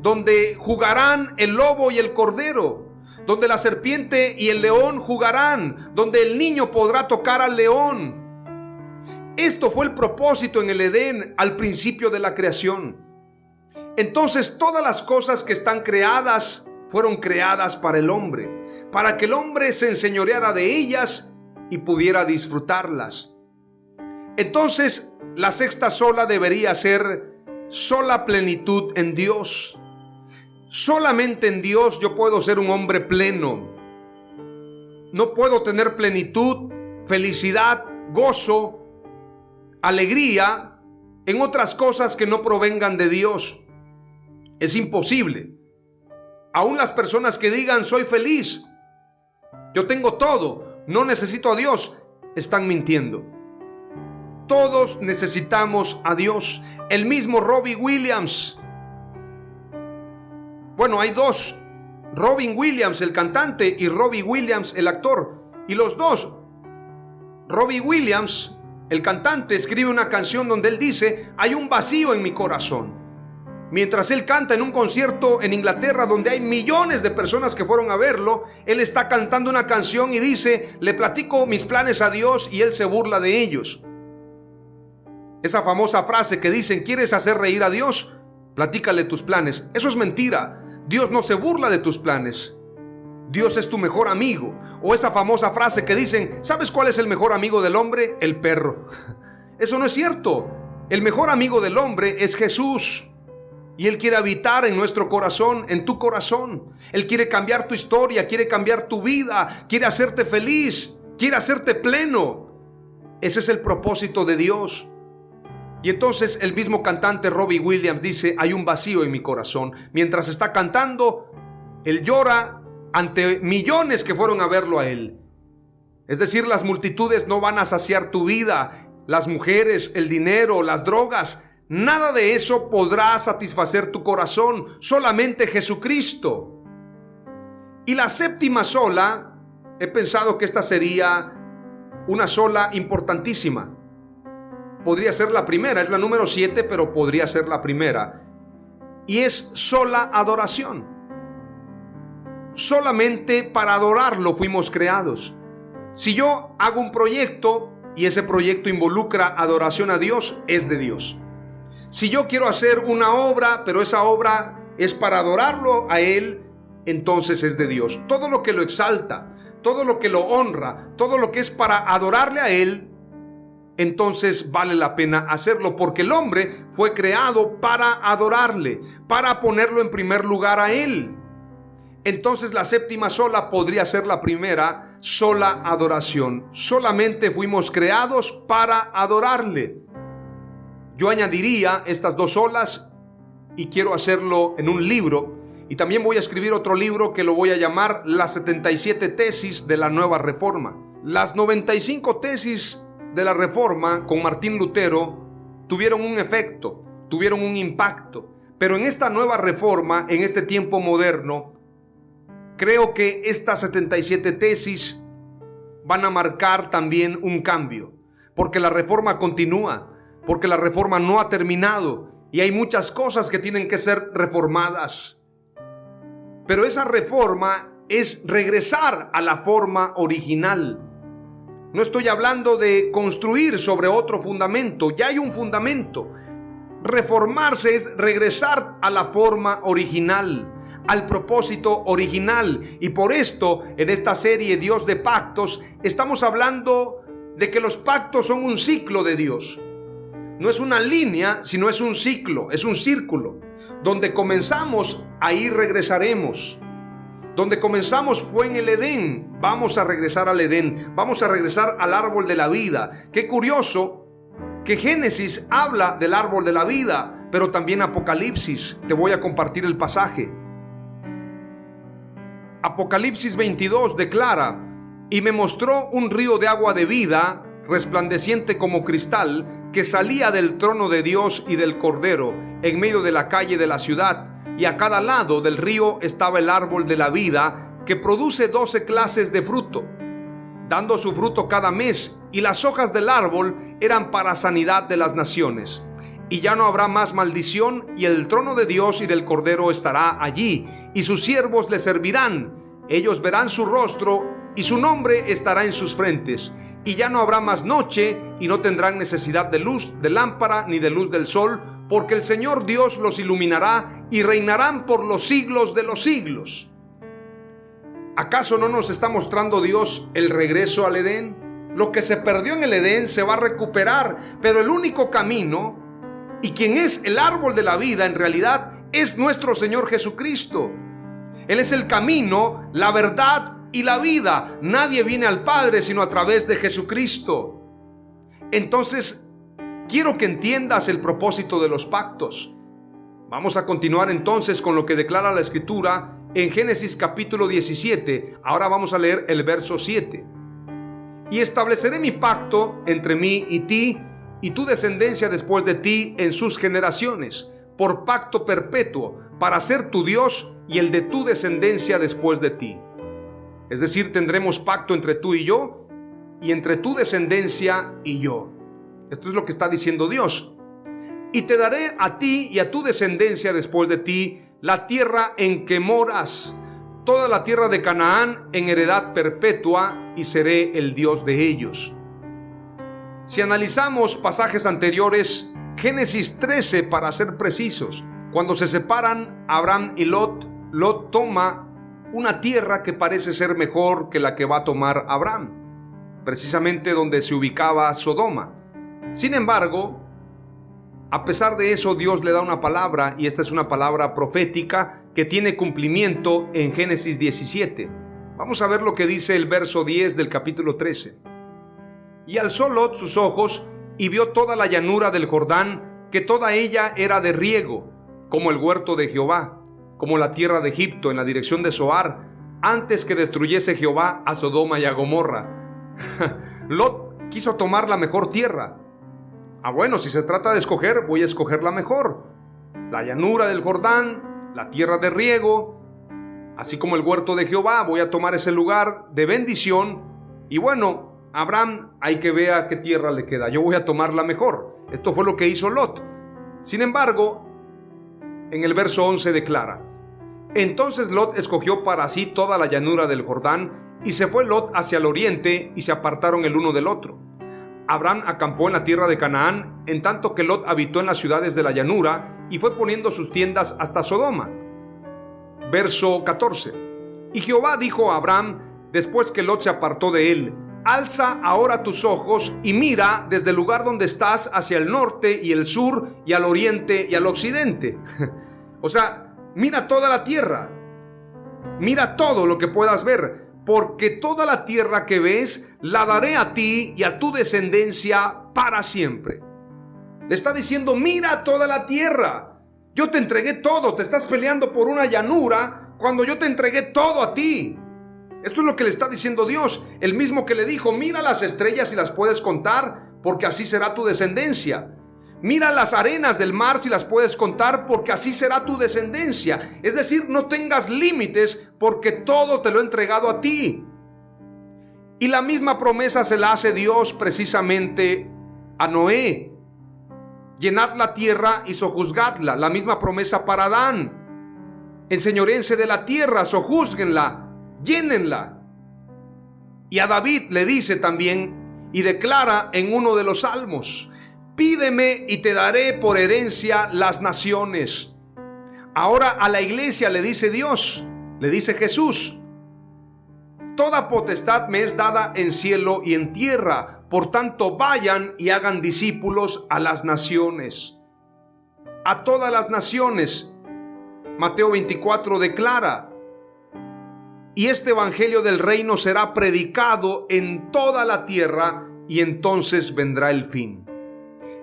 donde jugarán el lobo y el cordero, donde la serpiente y el león jugarán, donde el niño podrá tocar al león. Esto fue el propósito en el Edén al principio de la creación. Entonces todas las cosas que están creadas fueron creadas para el hombre, para que el hombre se enseñoreara de ellas y pudiera disfrutarlas. Entonces la sexta sola debería ser sola plenitud en Dios. Solamente en Dios yo puedo ser un hombre pleno. No puedo tener plenitud, felicidad, gozo, alegría en otras cosas que no provengan de Dios. Es imposible. Aún las personas que digan soy feliz, yo tengo todo, no necesito a Dios, están mintiendo. Todos necesitamos a Dios. El mismo Robbie Williams. Bueno, hay dos, Robin Williams el cantante y Robbie Williams el actor. Y los dos, Robbie Williams el cantante escribe una canción donde él dice: hay un vacío en mi corazón. Mientras él canta en un concierto en Inglaterra donde hay millones de personas que fueron a verlo, él está cantando una canción y dice: le platico mis planes a Dios, y él se burla de ellos. Esa famosa frase que dicen: ¿quieres hacer reír a Dios? Platícale tus planes. Eso es mentira. Dios no se burla de tus planes. Dios es tu mejor amigo. O esa famosa frase que dicen: ¿sabes cuál es el mejor amigo del hombre? El perro. Eso no es cierto. El mejor amigo del hombre es Jesús. Y Él quiere habitar en nuestro corazón, en tu corazón. Él quiere cambiar tu historia, quiere cambiar tu vida, quiere hacerte feliz, quiere hacerte pleno. Ese es el propósito de Dios. Y entonces el mismo cantante Robbie Williams dice: hay un vacío en mi corazón. Mientras está cantando, Él llora ante millones que fueron a verlo a Él. Es decir, las multitudes no van a saciar tu vida. Las mujeres, el dinero, las drogas, nada de eso podrá satisfacer tu corazón. Solamente Jesucristo. Y la séptima sola, he pensado que esta sería una sola importantísima. Podría ser la primera, es la número 7, pero podría ser la primera. Y es sola adoración. Solamente para adorarlo fuimos creados. Si yo hago un proyecto y ese proyecto involucra adoración a Dios, es de Dios. Si yo quiero hacer una obra, pero esa obra es para adorarlo a Él, entonces es de Dios. Todo lo que lo exalta, todo lo que lo honra, todo lo que es para adorarle a Él, entonces vale la pena hacerlo, porque el hombre fue creado para adorarle, para ponerlo en primer lugar a Él. Entonces la séptima sola podría ser la primera, sola adoración. Solamente fuimos creados para adorarle. Yo añadiría estas dos solas y quiero hacerlo en un libro. Y también voy a escribir otro libro que lo voy a llamar Las 77 tesis de la Nueva Reforma. Las 95 tesis de la Reforma con Martín Lutero tuvieron un efecto, tuvieron un impacto. Pero en esta nueva Reforma, en este tiempo moderno, creo que estas 77 tesis van a marcar también un cambio. Porque la Reforma continúa, porque la Reforma no ha terminado y hay muchas cosas que tienen que ser reformadas. Pero esa reforma es regresar a la forma original. No estoy hablando de construir sobre otro fundamento, ya hay un fundamento. Reformarse es regresar a la forma original, al propósito original. Y por esto, en esta serie Dios de Pactos, estamos hablando de que los pactos son un ciclo de Dios. No es una línea, sino es un ciclo, es un círculo. Donde comenzamos, ahí regresaremos. Donde comenzamos fue en el Edén. Vamos a regresar al Edén. Vamos a regresar al árbol de la vida. Qué curioso que Génesis habla del árbol de la vida, pero también Apocalipsis. Te voy a compartir el pasaje. Apocalipsis 22 declara: y me mostró un río de agua de vida, resplandeciente como cristal, que salía del trono de Dios y del Cordero, en medio de la calle de la ciudad. Y a cada lado del río estaba el árbol de la vida, que produce 12 clases de fruto, dando su fruto cada mes, y las hojas del árbol eran para sanidad de las naciones. Y ya no habrá más maldición, y el trono de Dios y del Cordero estará allí, y sus siervos le servirán. Ellos verán su rostro, y su nombre estará en sus frentes. Y ya no habrá más noche, y no tendrán necesidad de luz de lámpara ni de luz del sol, porque el Señor Dios los iluminará y reinarán por los siglos de los siglos. ¿Acaso no nos está mostrando Dios el regreso al Edén? Lo que se perdió en el Edén se va a recuperar, pero el único camino, y quien es el árbol de la vida en realidad, es nuestro Señor Jesucristo. Él es el camino, la verdad y la vida. Nadie viene al Padre sino a través de Jesucristo. Entonces, quiero que entiendas el propósito de los pactos. Vamos a continuar entonces con lo que declara la Escritura en Génesis capítulo 17. Ahora vamos a leer el verso 7. Y estableceré mi pacto entre mí y ti, y tu descendencia después de ti en sus generaciones, por pacto perpetuo, para ser tu Dios y el de tu descendencia después de ti. Es decir, tendremos pacto entre tú y yo, y entre tu descendencia y yo. Esto es lo que está diciendo Dios. Y te daré a ti y a tu descendencia después de ti la tierra en que moras, toda la tierra de Canaán en heredad perpetua, y seré el Dios de ellos. Si analizamos pasajes anteriores, Génesis 13 para ser precisos, cuando se separan Abraham y Lot, Lot toma una tierra que parece ser mejor que la que va a tomar Abraham, precisamente donde se ubicaba Sodoma. Sin embargo, a pesar de eso, Dios le da una palabra, y esta es una palabra profética que tiene cumplimiento en Génesis 17. Vamos a ver lo que dice el verso 10 del capítulo 13. Y alzó Lot sus ojos y vio toda la llanura del Jordán, que toda ella era de riego, como el huerto de Jehová, como la tierra de Egipto en la dirección de Zoar, antes que destruyese Jehová a Sodoma y a Gomorra. Lot quiso tomar la mejor tierra. Bueno, si se trata de escoger, voy a escoger la mejor. La llanura del Jordán, la tierra de riego, así como el huerto de Jehová, voy a tomar ese lugar de bendición. Y bueno, Abraham, hay que vea qué tierra le queda. Yo voy a tomar la mejor. Esto fue lo que hizo Lot. Sin embargo, en el verso 11 declara: entonces Lot escogió para sí toda la llanura del Jordán, y se fue Lot hacia el oriente, y se apartaron el uno del otro. Abraham acampó en la tierra de Canaán, en tanto que Lot habitó en las ciudades de la llanura, y fue poniendo sus tiendas hasta Sodoma. Verso 14. Y Jehová dijo a Abraham, después que Lot se apartó de él: alza ahora tus ojos y mira desde el lugar donde estás hacia el norte y el sur y al oriente y al occidente. O sea, mira toda la tierra, mira todo lo que puedas ver, porque toda la tierra que ves la daré a ti y a tu descendencia para siempre. Le está diciendo: mira toda la tierra, yo te entregué todo. Te estás peleando por una llanura cuando yo te entregué todo a ti. Esto es lo que le está diciendo Dios, el mismo que le dijo: mira las estrellas si las puedes contar, porque así será tu descendencia. Mira las arenas del mar si las puedes contar, porque así será tu descendencia. Es decir, no tengas límites, porque todo te lo he entregado a ti. Y la misma promesa se la hace Dios precisamente a Noé: llenad la tierra y sojuzgadla. La misma promesa para Adán: enseñoréense de la tierra, sojúzguenla, llénenla. Y a David le dice también y declara en uno de los salmos: pídeme y te daré por herencia las naciones. Ahora a la iglesia le dice Dios, le dice Jesús: toda potestad me es dada en cielo y en tierra, por tanto vayan y hagan discípulos a las naciones. A todas las naciones. Mateo 24 declara: y este evangelio del reino será predicado en toda la tierra, y entonces vendrá el fin.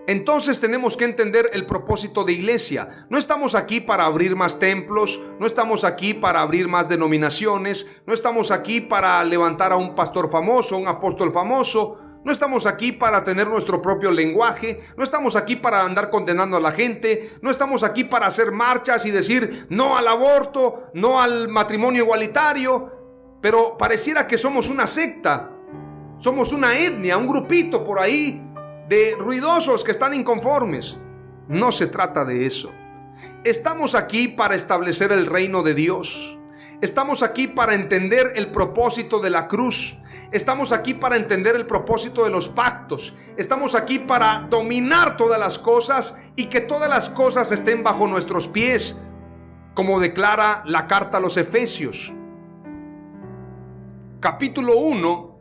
Entonces tenemos que entender el propósito de iglesia. No estamos aquí para abrir más templos, no estamos aquí para abrir más denominaciones, no estamos aquí para levantar a un pastor famoso, un apóstol famoso, no estamos aquí para tener nuestro propio lenguaje, no estamos aquí para andar condenando a la gente, no estamos aquí para hacer marchas y decir no al aborto, no al matrimonio igualitario, pero pareciera que somos una secta, somos una etnia, un grupito por ahí de ruidosos que están inconformes. No se trata de eso. Estamos aquí para establecer el reino de Dios. Estamos aquí para entender el propósito de la cruz. Estamos aquí para entender el propósito de los pactos. Estamos aquí para dominar todas las cosas y que todas las cosas estén bajo nuestros pies, como declara la carta a los Efesios. Capítulo 1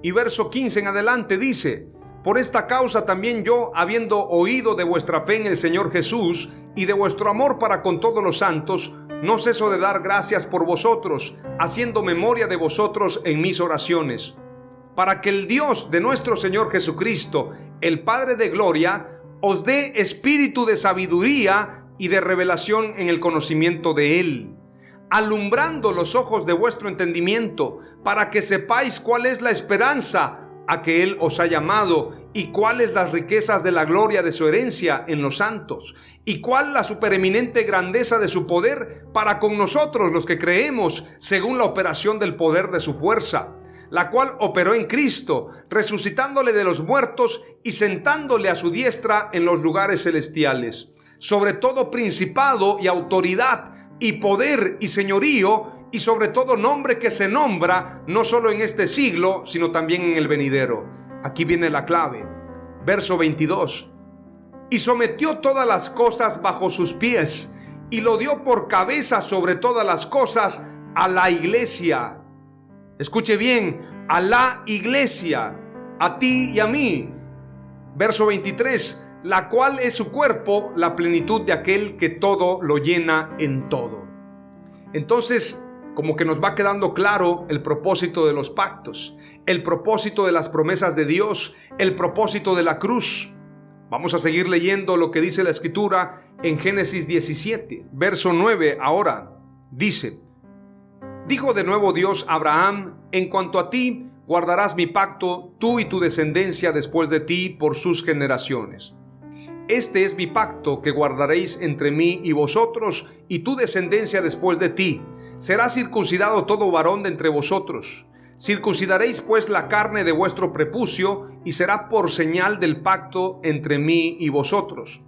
y verso 15 en adelante dice: por esta causa también yo, habiendo oído de vuestra fe en el Señor Jesús y de vuestro amor para con todos los santos, no ceso de dar gracias por vosotros, haciendo memoria de vosotros en mis oraciones, para que el Dios de nuestro Señor Jesucristo, el Padre de gloria, os dé espíritu de sabiduría y de revelación en el conocimiento de Él, alumbrando los ojos de vuestro entendimiento, para que sepáis cuál es la esperanza a que Él os ha llamado, y cuáles las riquezas de la gloria de su herencia en los santos, y cuál la supereminente grandeza de su poder para con nosotros los que creemos, según la operación del poder de su fuerza, la cual operó en Cristo, resucitándole de los muertos y sentándole a su diestra en los lugares celestiales, sobre todo principado y autoridad y poder y señorío, y sobre todo nombre que se nombra, no solo en este siglo, sino también en el venidero. Aquí viene la clave. Verso 22. Y sometió todas las cosas bajo sus pies, y lo dio por cabeza sobre todas las cosas a la iglesia. Escuche bien, a la iglesia, a ti y a mí. Verso 23. La cual es su cuerpo, la plenitud de aquel que todo lo llena en todo. Entonces, como que nos va quedando claro el propósito de los pactos, el propósito de las promesas de Dios, el propósito de la cruz. Vamos a seguir leyendo lo que dice la Escritura en Génesis 17, verso 9. Ahora dice: dijo de nuevo Dios a Abraham: en cuanto a ti, guardarás mi pacto, tú y tu descendencia después de ti por sus generaciones. Este es mi pacto que guardaréis entre mí y vosotros y tu descendencia después de ti. Será circuncidado todo varón de entre vosotros. Circuncidaréis pues la carne de vuestro prepucio, y será por señal del pacto entre mí y vosotros.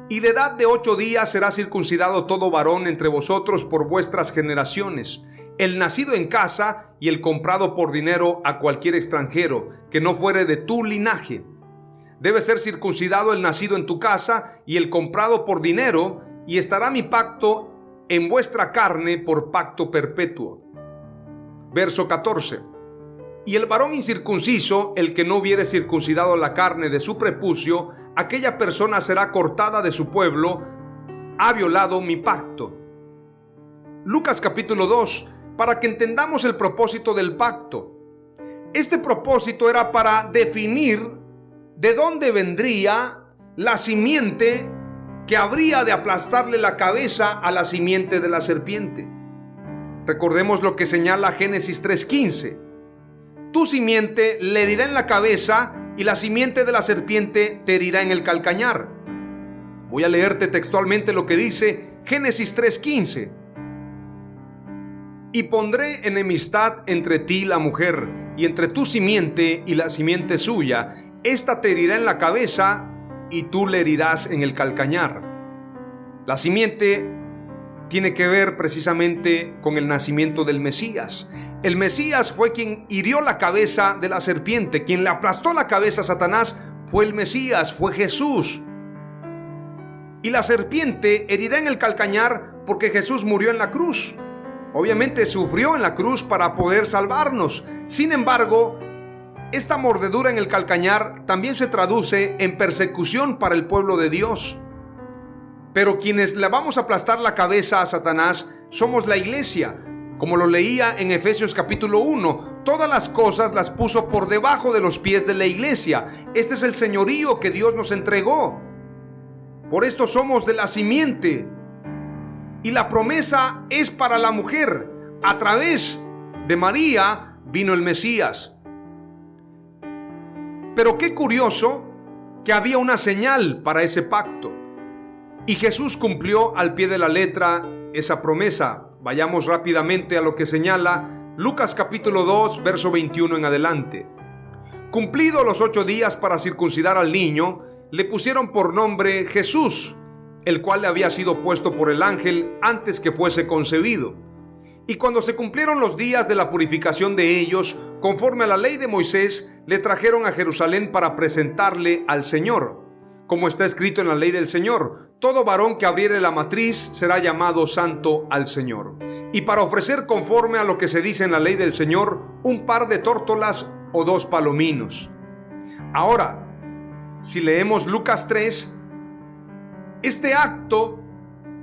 Y de edad de 8 días será circuncidado todo varón entre vosotros por vuestras generaciones, el nacido en casa y el comprado por dinero a cualquier extranjero, que no fuere de tu linaje. Debe ser circuncidado el nacido en tu casa y el comprado por dinero, y estará mi pacto en vuestra carne por pacto perpetuo. Verso 14. Y el varón incircunciso, el que no hubiere circuncidado la carne de su prepucio, aquella persona será cortada de su pueblo, ha violado mi pacto. Lucas capítulo 2, para que entendamos el propósito del pacto. Este propósito era para definir de dónde vendría la simiente que habría de aplastarle la cabeza a la simiente de la serpiente. Recordemos lo que señala Génesis 3:15. Tu simiente le herirá en la cabeza y la simiente de la serpiente te herirá en el calcañar. Voy a leerte textualmente lo que dice Génesis 3:15. Y pondré enemistad entre ti y la mujer, y entre tu simiente y la simiente suya. Esta te herirá en la cabeza y tú le herirás en el calcañar. La simiente tiene que ver precisamente con el nacimiento del Mesías. El Mesías fue quien hirió la cabeza de la serpiente. Quien le aplastó la cabeza a Satanás fue el Mesías, fue Jesús. Y la serpiente herirá en el calcañar porque Jesús murió en la cruz. Obviamente sufrió en la cruz para poder salvarnos. Sin embargo, esta mordedura en el calcañar también se traduce en persecución para el pueblo de Dios. Pero quienes le vamos a aplastar la cabeza a Satanás somos la iglesia. Como lo leía en Efesios capítulo 1, todas las cosas las puso por debajo de los pies de la iglesia. Este es el señorío que Dios nos entregó. Por esto somos de la simiente. Y la promesa es para la mujer. A través de María vino el Mesías. Pero qué curioso que había una señal para ese pacto. Y Jesús cumplió al pie de la letra esa promesa. Vayamos rápidamente a lo que señala Lucas capítulo 2, verso 21 en adelante. Cumplidos los 8 días para circuncidar al niño, le pusieron por nombre Jesús, el cual le había sido puesto por el ángel antes que fuese concebido. Y cuando se cumplieron los días de la purificación de ellos, conforme a la ley de Moisés, le trajeron a Jerusalén para presentarle al Señor. Como está escrito en la ley del Señor: todo varón que abriere la matriz será llamado santo al Señor. Y para ofrecer conforme a lo que se dice en la ley del Señor, un par de tórtolas o 2 palominos. Ahora, si leemos Lucas 3, este acto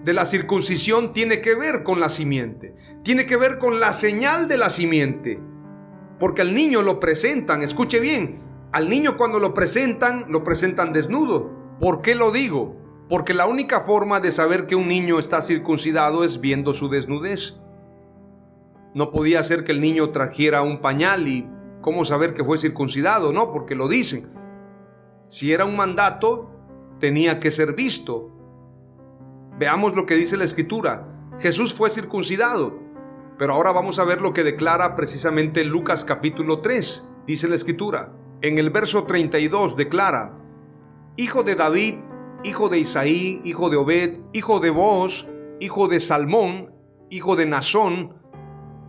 de la circuncisión tiene que ver con la simiente, tiene que ver con la señal de la simiente, porque al niño lo presentan, escuche bien, al niño cuando lo presentan desnudo. ¿Por qué lo digo? Porque la única forma de saber que un niño está circuncidado es viendo su desnudez. No podía ser que el niño trajera un pañal y ¿cómo saber que fue circuncidado? No, porque lo dicen. Si era un mandato, tenía que ser visto. Veamos lo que dice la Escritura. Jesús fue circuncidado. Pero ahora vamos a ver lo que declara precisamente Lucas capítulo 3. Dice la Escritura. En el verso 32 declara: hijo de David, hijo de Isaí, hijo de Obed, hijo de Booz, hijo de Salmón, hijo de Nazón,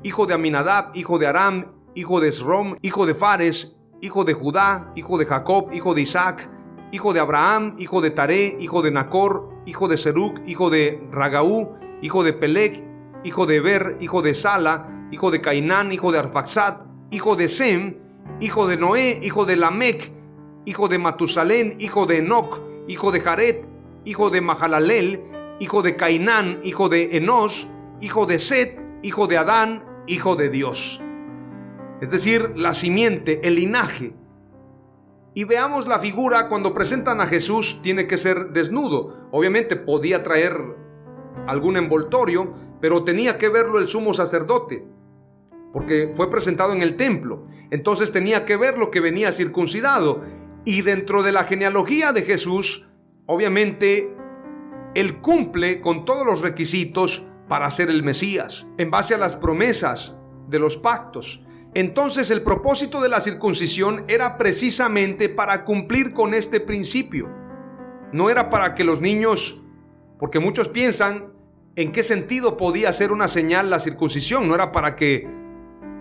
hijo de Aminadab, hijo de Aram, hijo de Esrom, hijo de Fares, hijo de Judá, hijo de Jacob, hijo de Isaac, hijo de Abraham, hijo de Taré, hijo de Nacor, hijo de Seruc, hijo de Ragaú, hijo de Pelec, hijo de Eber, hijo de Sala, hijo de Cainán, hijo de Arfaxad, hijo de Sem, hijo de Noé, hijo de Lamec, hijo de Matusalén, hijo de Enoc, hijo de Jared, hijo de Mahalalel, hijo de Cainán, hijo de Enos, hijo de Set, hijo de Adán, hijo de Dios. Es decir, la simiente, el linaje. Y veamos la figura. Cuando presentan a Jesús, tiene que ser desnudo. Obviamente podía traer algún envoltorio, pero tenía que verlo el sumo sacerdote, porque fue presentado en el templo. Entonces tenía que ver lo que venía circuncidado. Y dentro de la genealogía de Jesús, obviamente, él cumple con todos los requisitos para ser el Mesías, en base a las promesas de los pactos. Entonces el propósito de la circuncisión era precisamente para cumplir con este principio. No era para que los niños, porque muchos piensan en qué sentido podía ser una señal la circuncisión. No era para que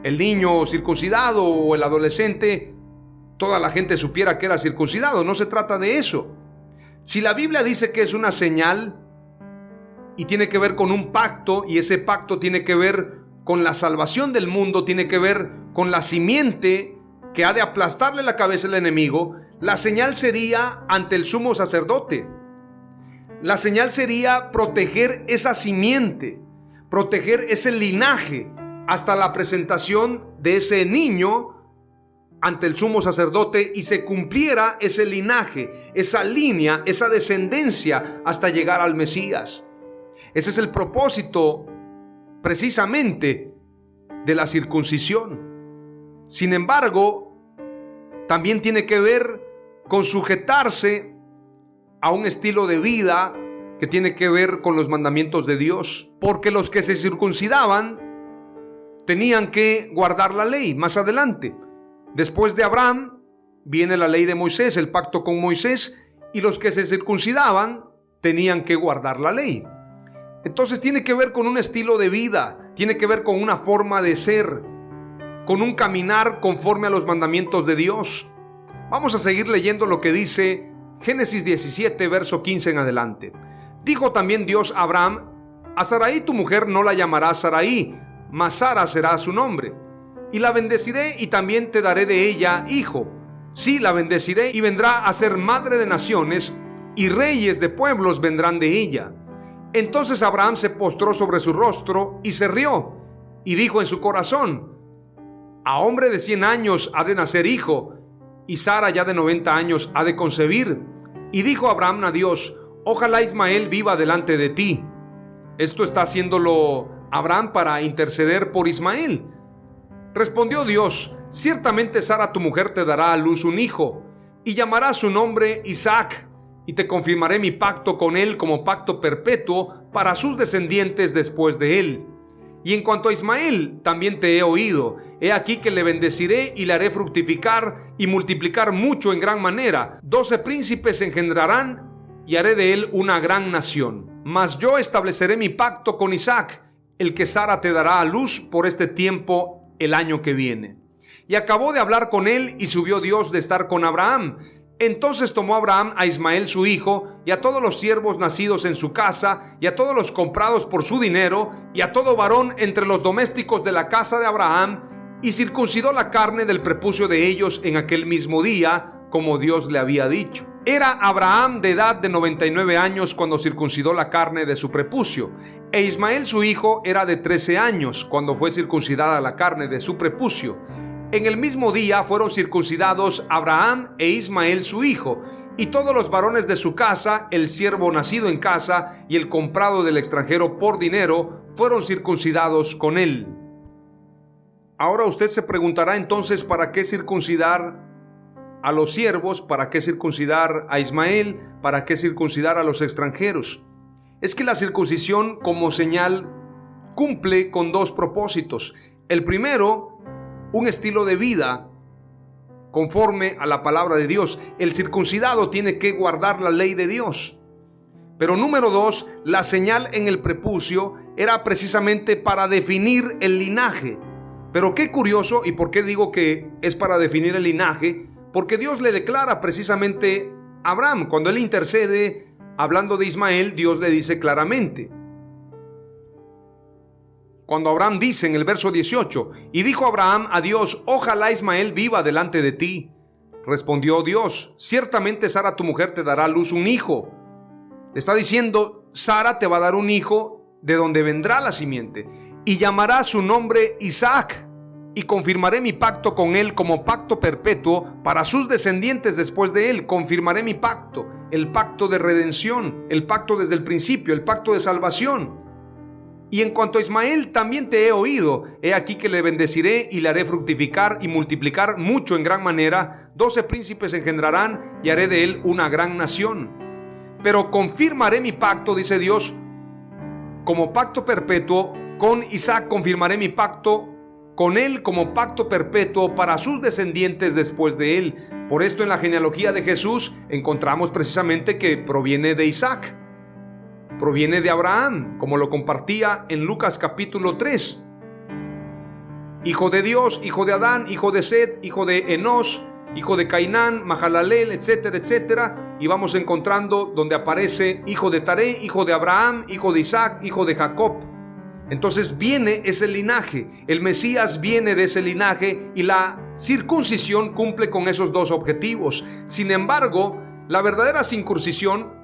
el niño circuncidado o el adolescente, toda la gente supiera que era circuncidado. No se trata de eso. Si la Biblia dice que es una señal y tiene que ver con un pacto, y ese pacto tiene que ver con la salvación del mundo, tiene que ver con la simiente que ha de aplastarle la cabeza al enemigo, la señal sería ante el sumo sacerdote. La señal sería proteger esa simiente, proteger ese linaje hasta la presentación de ese niño ante el sumo sacerdote y se cumpliera ese linaje, esa línea, esa descendencia hasta llegar al Mesías. Ese es el propósito precisamente de la circuncisión. Sin embargo, también tiene que ver con sujetarse a un estilo de vida que tiene que ver con los mandamientos de Dios, porque los que se circuncidaban tenían que guardar la ley. Más adelante, después de Abraham, viene la ley de Moisés, el pacto con Moisés, y los que se circuncidaban tenían que guardar la ley. Entonces tiene que ver con un estilo de vida, tiene que ver con una forma de ser, con un caminar conforme a los mandamientos de Dios. Vamos a seguir leyendo lo que dice Génesis 17, verso 15 en adelante. Dijo también Dios a Abraham: a Sarai tu mujer no la llamarás Sarai, mas Sara será su nombre. Y la bendeciré y también te daré de ella hijo. Sí, la bendeciré y vendrá a ser madre de naciones, y reyes de pueblos vendrán de ella. Entonces Abraham se postró sobre su rostro y se rió, y dijo en su corazón: a hombre de 100 años ha de nacer hijo, y Sara ya de 90 años ha de concebir. Y dijo Abraham a Dios: ojalá Ismael viva delante de ti. Esto está haciéndolo Abraham para interceder por Ismael. Respondió Dios: ciertamente Sara tu mujer te dará a luz un hijo, y llamarás su nombre Isaac, y te confirmaré mi pacto con él como pacto perpetuo para sus descendientes después de él. Y en cuanto a Ismael, también te he oído. He aquí que le bendeciré y le haré fructificar y multiplicar mucho en gran manera. 12 príncipes engendrarán y haré de él una gran nación. Mas yo estableceré mi pacto con Isaac, el que Sara te dará a luz por este tiempo el año que viene. Y acabó de hablar con él y subió Dios de estar con Abraham. Entonces tomó Abraham a Ismael su hijo, y a todos los siervos nacidos en su casa, y a todos los comprados por su dinero, y a todo varón entre los domésticos de la casa de Abraham, y circuncidó la carne del prepucio de ellos en aquel mismo día, como Dios le había dicho. Era Abraham de edad de 99 años cuando circuncidó la carne de su prepucio, e Ismael su hijo era de 13 años cuando fue circuncidada la carne de su prepucio. En el mismo día fueron circuncidados Abraham e Ismael su hijo, y todos los varones de su casa, el siervo nacido en casa y el comprado del extranjero por dinero, fueron circuncidados con él. Ahora usted se preguntará entonces, ¿para qué circuncidar a los siervos? ¿Para qué circuncidar a Ismael? ¿Para qué circuncidar a los extranjeros? Es que la circuncisión como señal cumple con dos propósitos. El primero, un estilo de vida conforme a la palabra de Dios. El circuncidado tiene que guardar la ley de Dios. Pero número dos, la señal en el prepucio era precisamente para definir el linaje. Pero qué curioso, ¿y por qué digo que es para definir el linaje? Porque Dios le declara precisamente a Abraham, cuando él intercede hablando de Ismael, Dios le dice claramente. Cuando Abraham dice en el verso 18: y dijo Abraham a Dios: ojalá Ismael viva delante de ti. Respondió Dios: ciertamente Sara tu mujer te dará a luz un hijo. Está diciendo, Sara te va a dar un hijo de donde vendrá la simiente, y llamará su nombre Isaac. y confirmaré mi pacto con él como pacto perpetuo para sus descendientes después de él. Confirmaré mi pacto, el pacto de redención, el pacto desde el principio, el pacto de salvación. Y en cuanto a Ismael, también te he oído. He aquí que le bendeciré y le haré fructificar y multiplicar mucho en gran manera. 12 príncipes engendrarán y haré de él una gran nación. Pero confirmaré mi pacto, dice Dios, como pacto perpetuo. Con Isaac confirmaré mi pacto, con él como pacto perpetuo para sus descendientes después de él. Por esto en la genealogía de Jesús encontramos precisamente que proviene de Isaac. Proviene de Abraham, como lo compartía en Lucas capítulo 3. Hijo de Dios, hijo de Adán, hijo de Set, hijo de Enos, hijo de Cainán, Mahalalel, etcétera, etcétera. Y vamos encontrando donde aparece hijo de Taré, hijo de Abraham, hijo de Isaac, hijo de Jacob. Entonces viene ese linaje, el Mesías viene de ese linaje y la circuncisión cumple con esos dos objetivos. Sin embargo, la verdadera circuncisión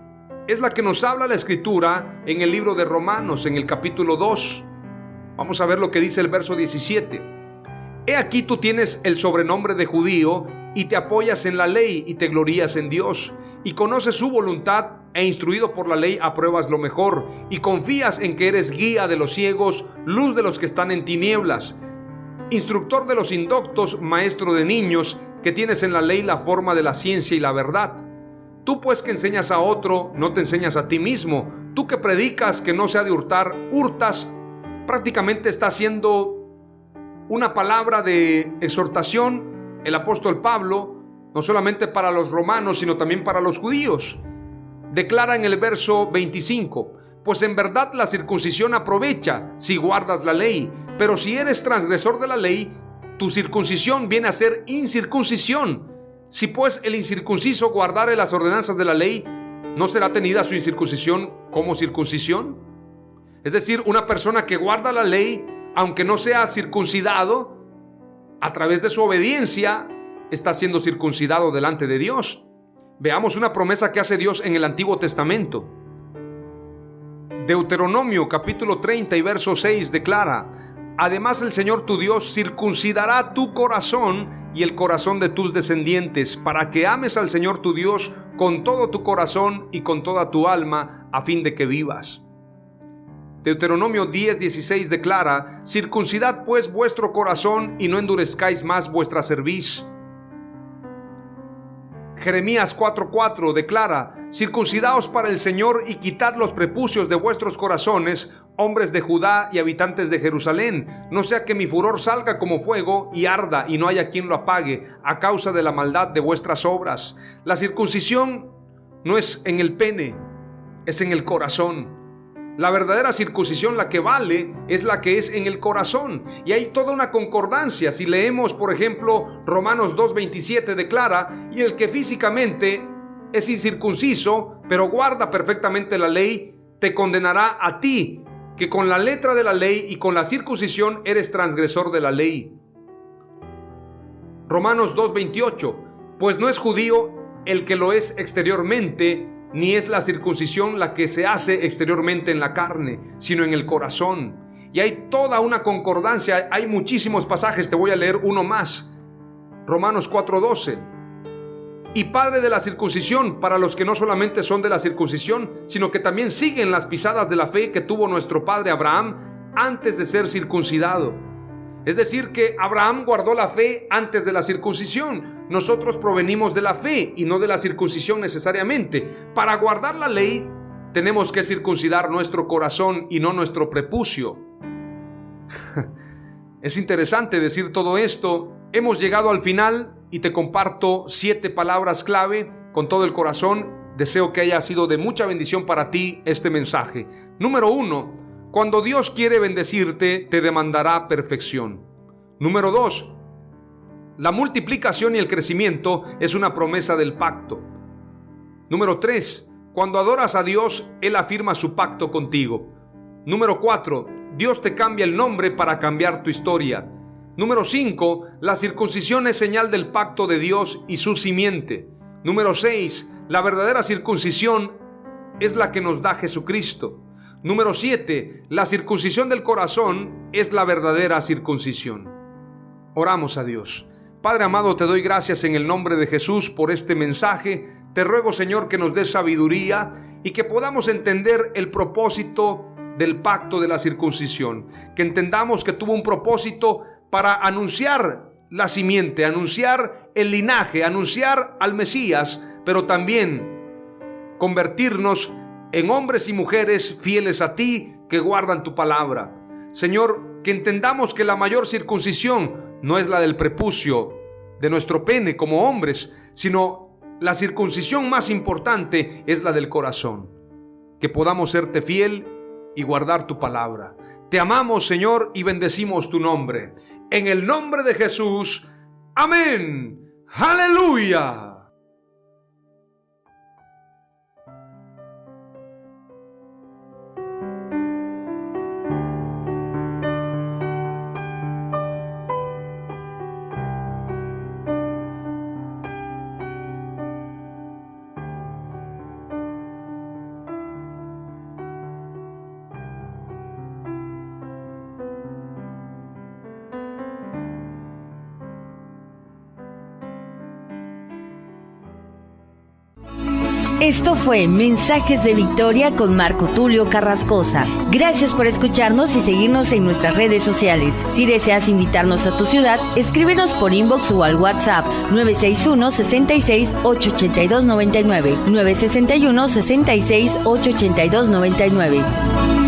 es la que nos habla la Escritura en el libro de Romanos, en el capítulo 2. Vamos a ver lo que dice el verso 17. He aquí tú tienes el sobrenombre de judío y te apoyas en la ley y te glorías en Dios y conoces su voluntad e instruido por la ley apruebas lo mejor y confías en que eres guía de los ciegos, luz de los que están en tinieblas, instructor de los indoctos, maestro de niños, que tienes en la ley la forma de la ciencia y la verdad. Tú pues que enseñas a otro, no te enseñas a ti mismo. Tú que predicas que no se ha de hurtar, hurtas. Prácticamente está haciendo una palabra de exhortación el apóstol Pablo, no solamente para los romanos, sino también para los judíos. Declara en el verso 25, pues en verdad la circuncisión aprovecha si guardas la ley, pero si eres transgresor de la ley, tu circuncisión viene a ser incircuncisión. Si pues el incircunciso guardare las ordenanzas de la ley, ¿no será tenida su incircuncisión como circuncisión? Es decir, una persona que guarda la ley, aunque no sea circuncidado, a través de su obediencia, está siendo circuncidado delante de Dios. Veamos una promesa que hace Dios en el Antiguo Testamento. Deuteronomio capítulo 30 y verso 6 declara: además el Señor tu Dios circuncidará tu corazón y el corazón de tus descendientes, para que ames al Señor tu Dios con todo tu corazón y con toda tu alma, a fin de que vivas. Deuteronomio 10:16 declara: circuncidad pues vuestro corazón y no endurezcáis más vuestra cerviz. Jeremías 4:4 declara: circuncidaos para el Señor y quitad los prepucios de vuestros corazones, hombres de Judá y habitantes de Jerusalén, no sea que mi furor salga como fuego y arda y no haya quien lo apague a causa de la maldad de vuestras obras. La circuncisión no es en el pene, es en el corazón. La verdadera circuncisión, la que vale, es la que es en el corazón. Y hay toda una concordancia. Si leemos, por ejemplo, Romanos 2:27 declara: y el que físicamente es incircunciso, pero guarda perfectamente la ley, te condenará a ti, que con la letra de la ley y con la circuncisión eres transgresor de la ley. Romanos 2:28, pues no es judío el que lo es exteriormente, ni es la circuncisión la que se hace exteriormente en la carne, sino en el corazón. Y hay toda una concordancia, hay muchísimos pasajes, te voy a leer uno más. Romanos 4:12. Y padre de la circuncisión para los que no solamente son de la circuncisión, sino que también siguen las pisadas de la fe que tuvo nuestro padre Abraham antes de ser circuncidado. Es decir, que Abraham guardó la fe antes de la circuncisión. Nosotros provenimos de la fe y no de la circuncisión necesariamente. Para guardar la ley tenemos que circuncidar nuestro corazón y no nuestro prepucio. Es interesante decir todo esto. Hemos llegado al final y te comparto 7 palabras clave con todo el corazón. Deseo que haya sido de mucha bendición para ti este mensaje. Número 1. Cuando Dios quiere bendecirte, te demandará perfección. Número 2. La multiplicación y el crecimiento es una promesa del pacto. Número 3. Cuando adoras a Dios, Él afirma su pacto contigo. Número 4. Dios te cambia el nombre para cambiar tu historia. Número 5. La circuncisión es señal del pacto de Dios y su simiente. Número 6. La verdadera circuncisión es la que nos da Jesucristo. Número 7. La circuncisión del corazón es la verdadera circuncisión. Oramos a Dios. Padre amado, te doy gracias en el nombre de Jesús por este mensaje. Te ruego, Señor, que nos des sabiduría y que podamos entender el propósito del pacto de la circuncisión. Que entendamos que tuvo un propósito para anunciar la simiente, anunciar el linaje, anunciar al Mesías, pero también convertirnos en hombres y mujeres fieles a ti, que guardan tu palabra. Señor, que entendamos que la mayor circuncisión no es la del prepucio de nuestro pene como hombres, sino la circuncisión más importante es la del corazón. Que podamos serte fiel y guardar tu palabra. Te amamos, Señor, y bendecimos tu nombre. En el nombre de Jesús. Amén. Aleluya. Esto fue Mensajes de Victoria con Marco Tulio Carrascosa. Gracias por escucharnos y seguirnos en nuestras redes sociales. Si deseas invitarnos a tu ciudad, escríbenos por inbox o al WhatsApp 961-66-882-99, 961-66-882-99.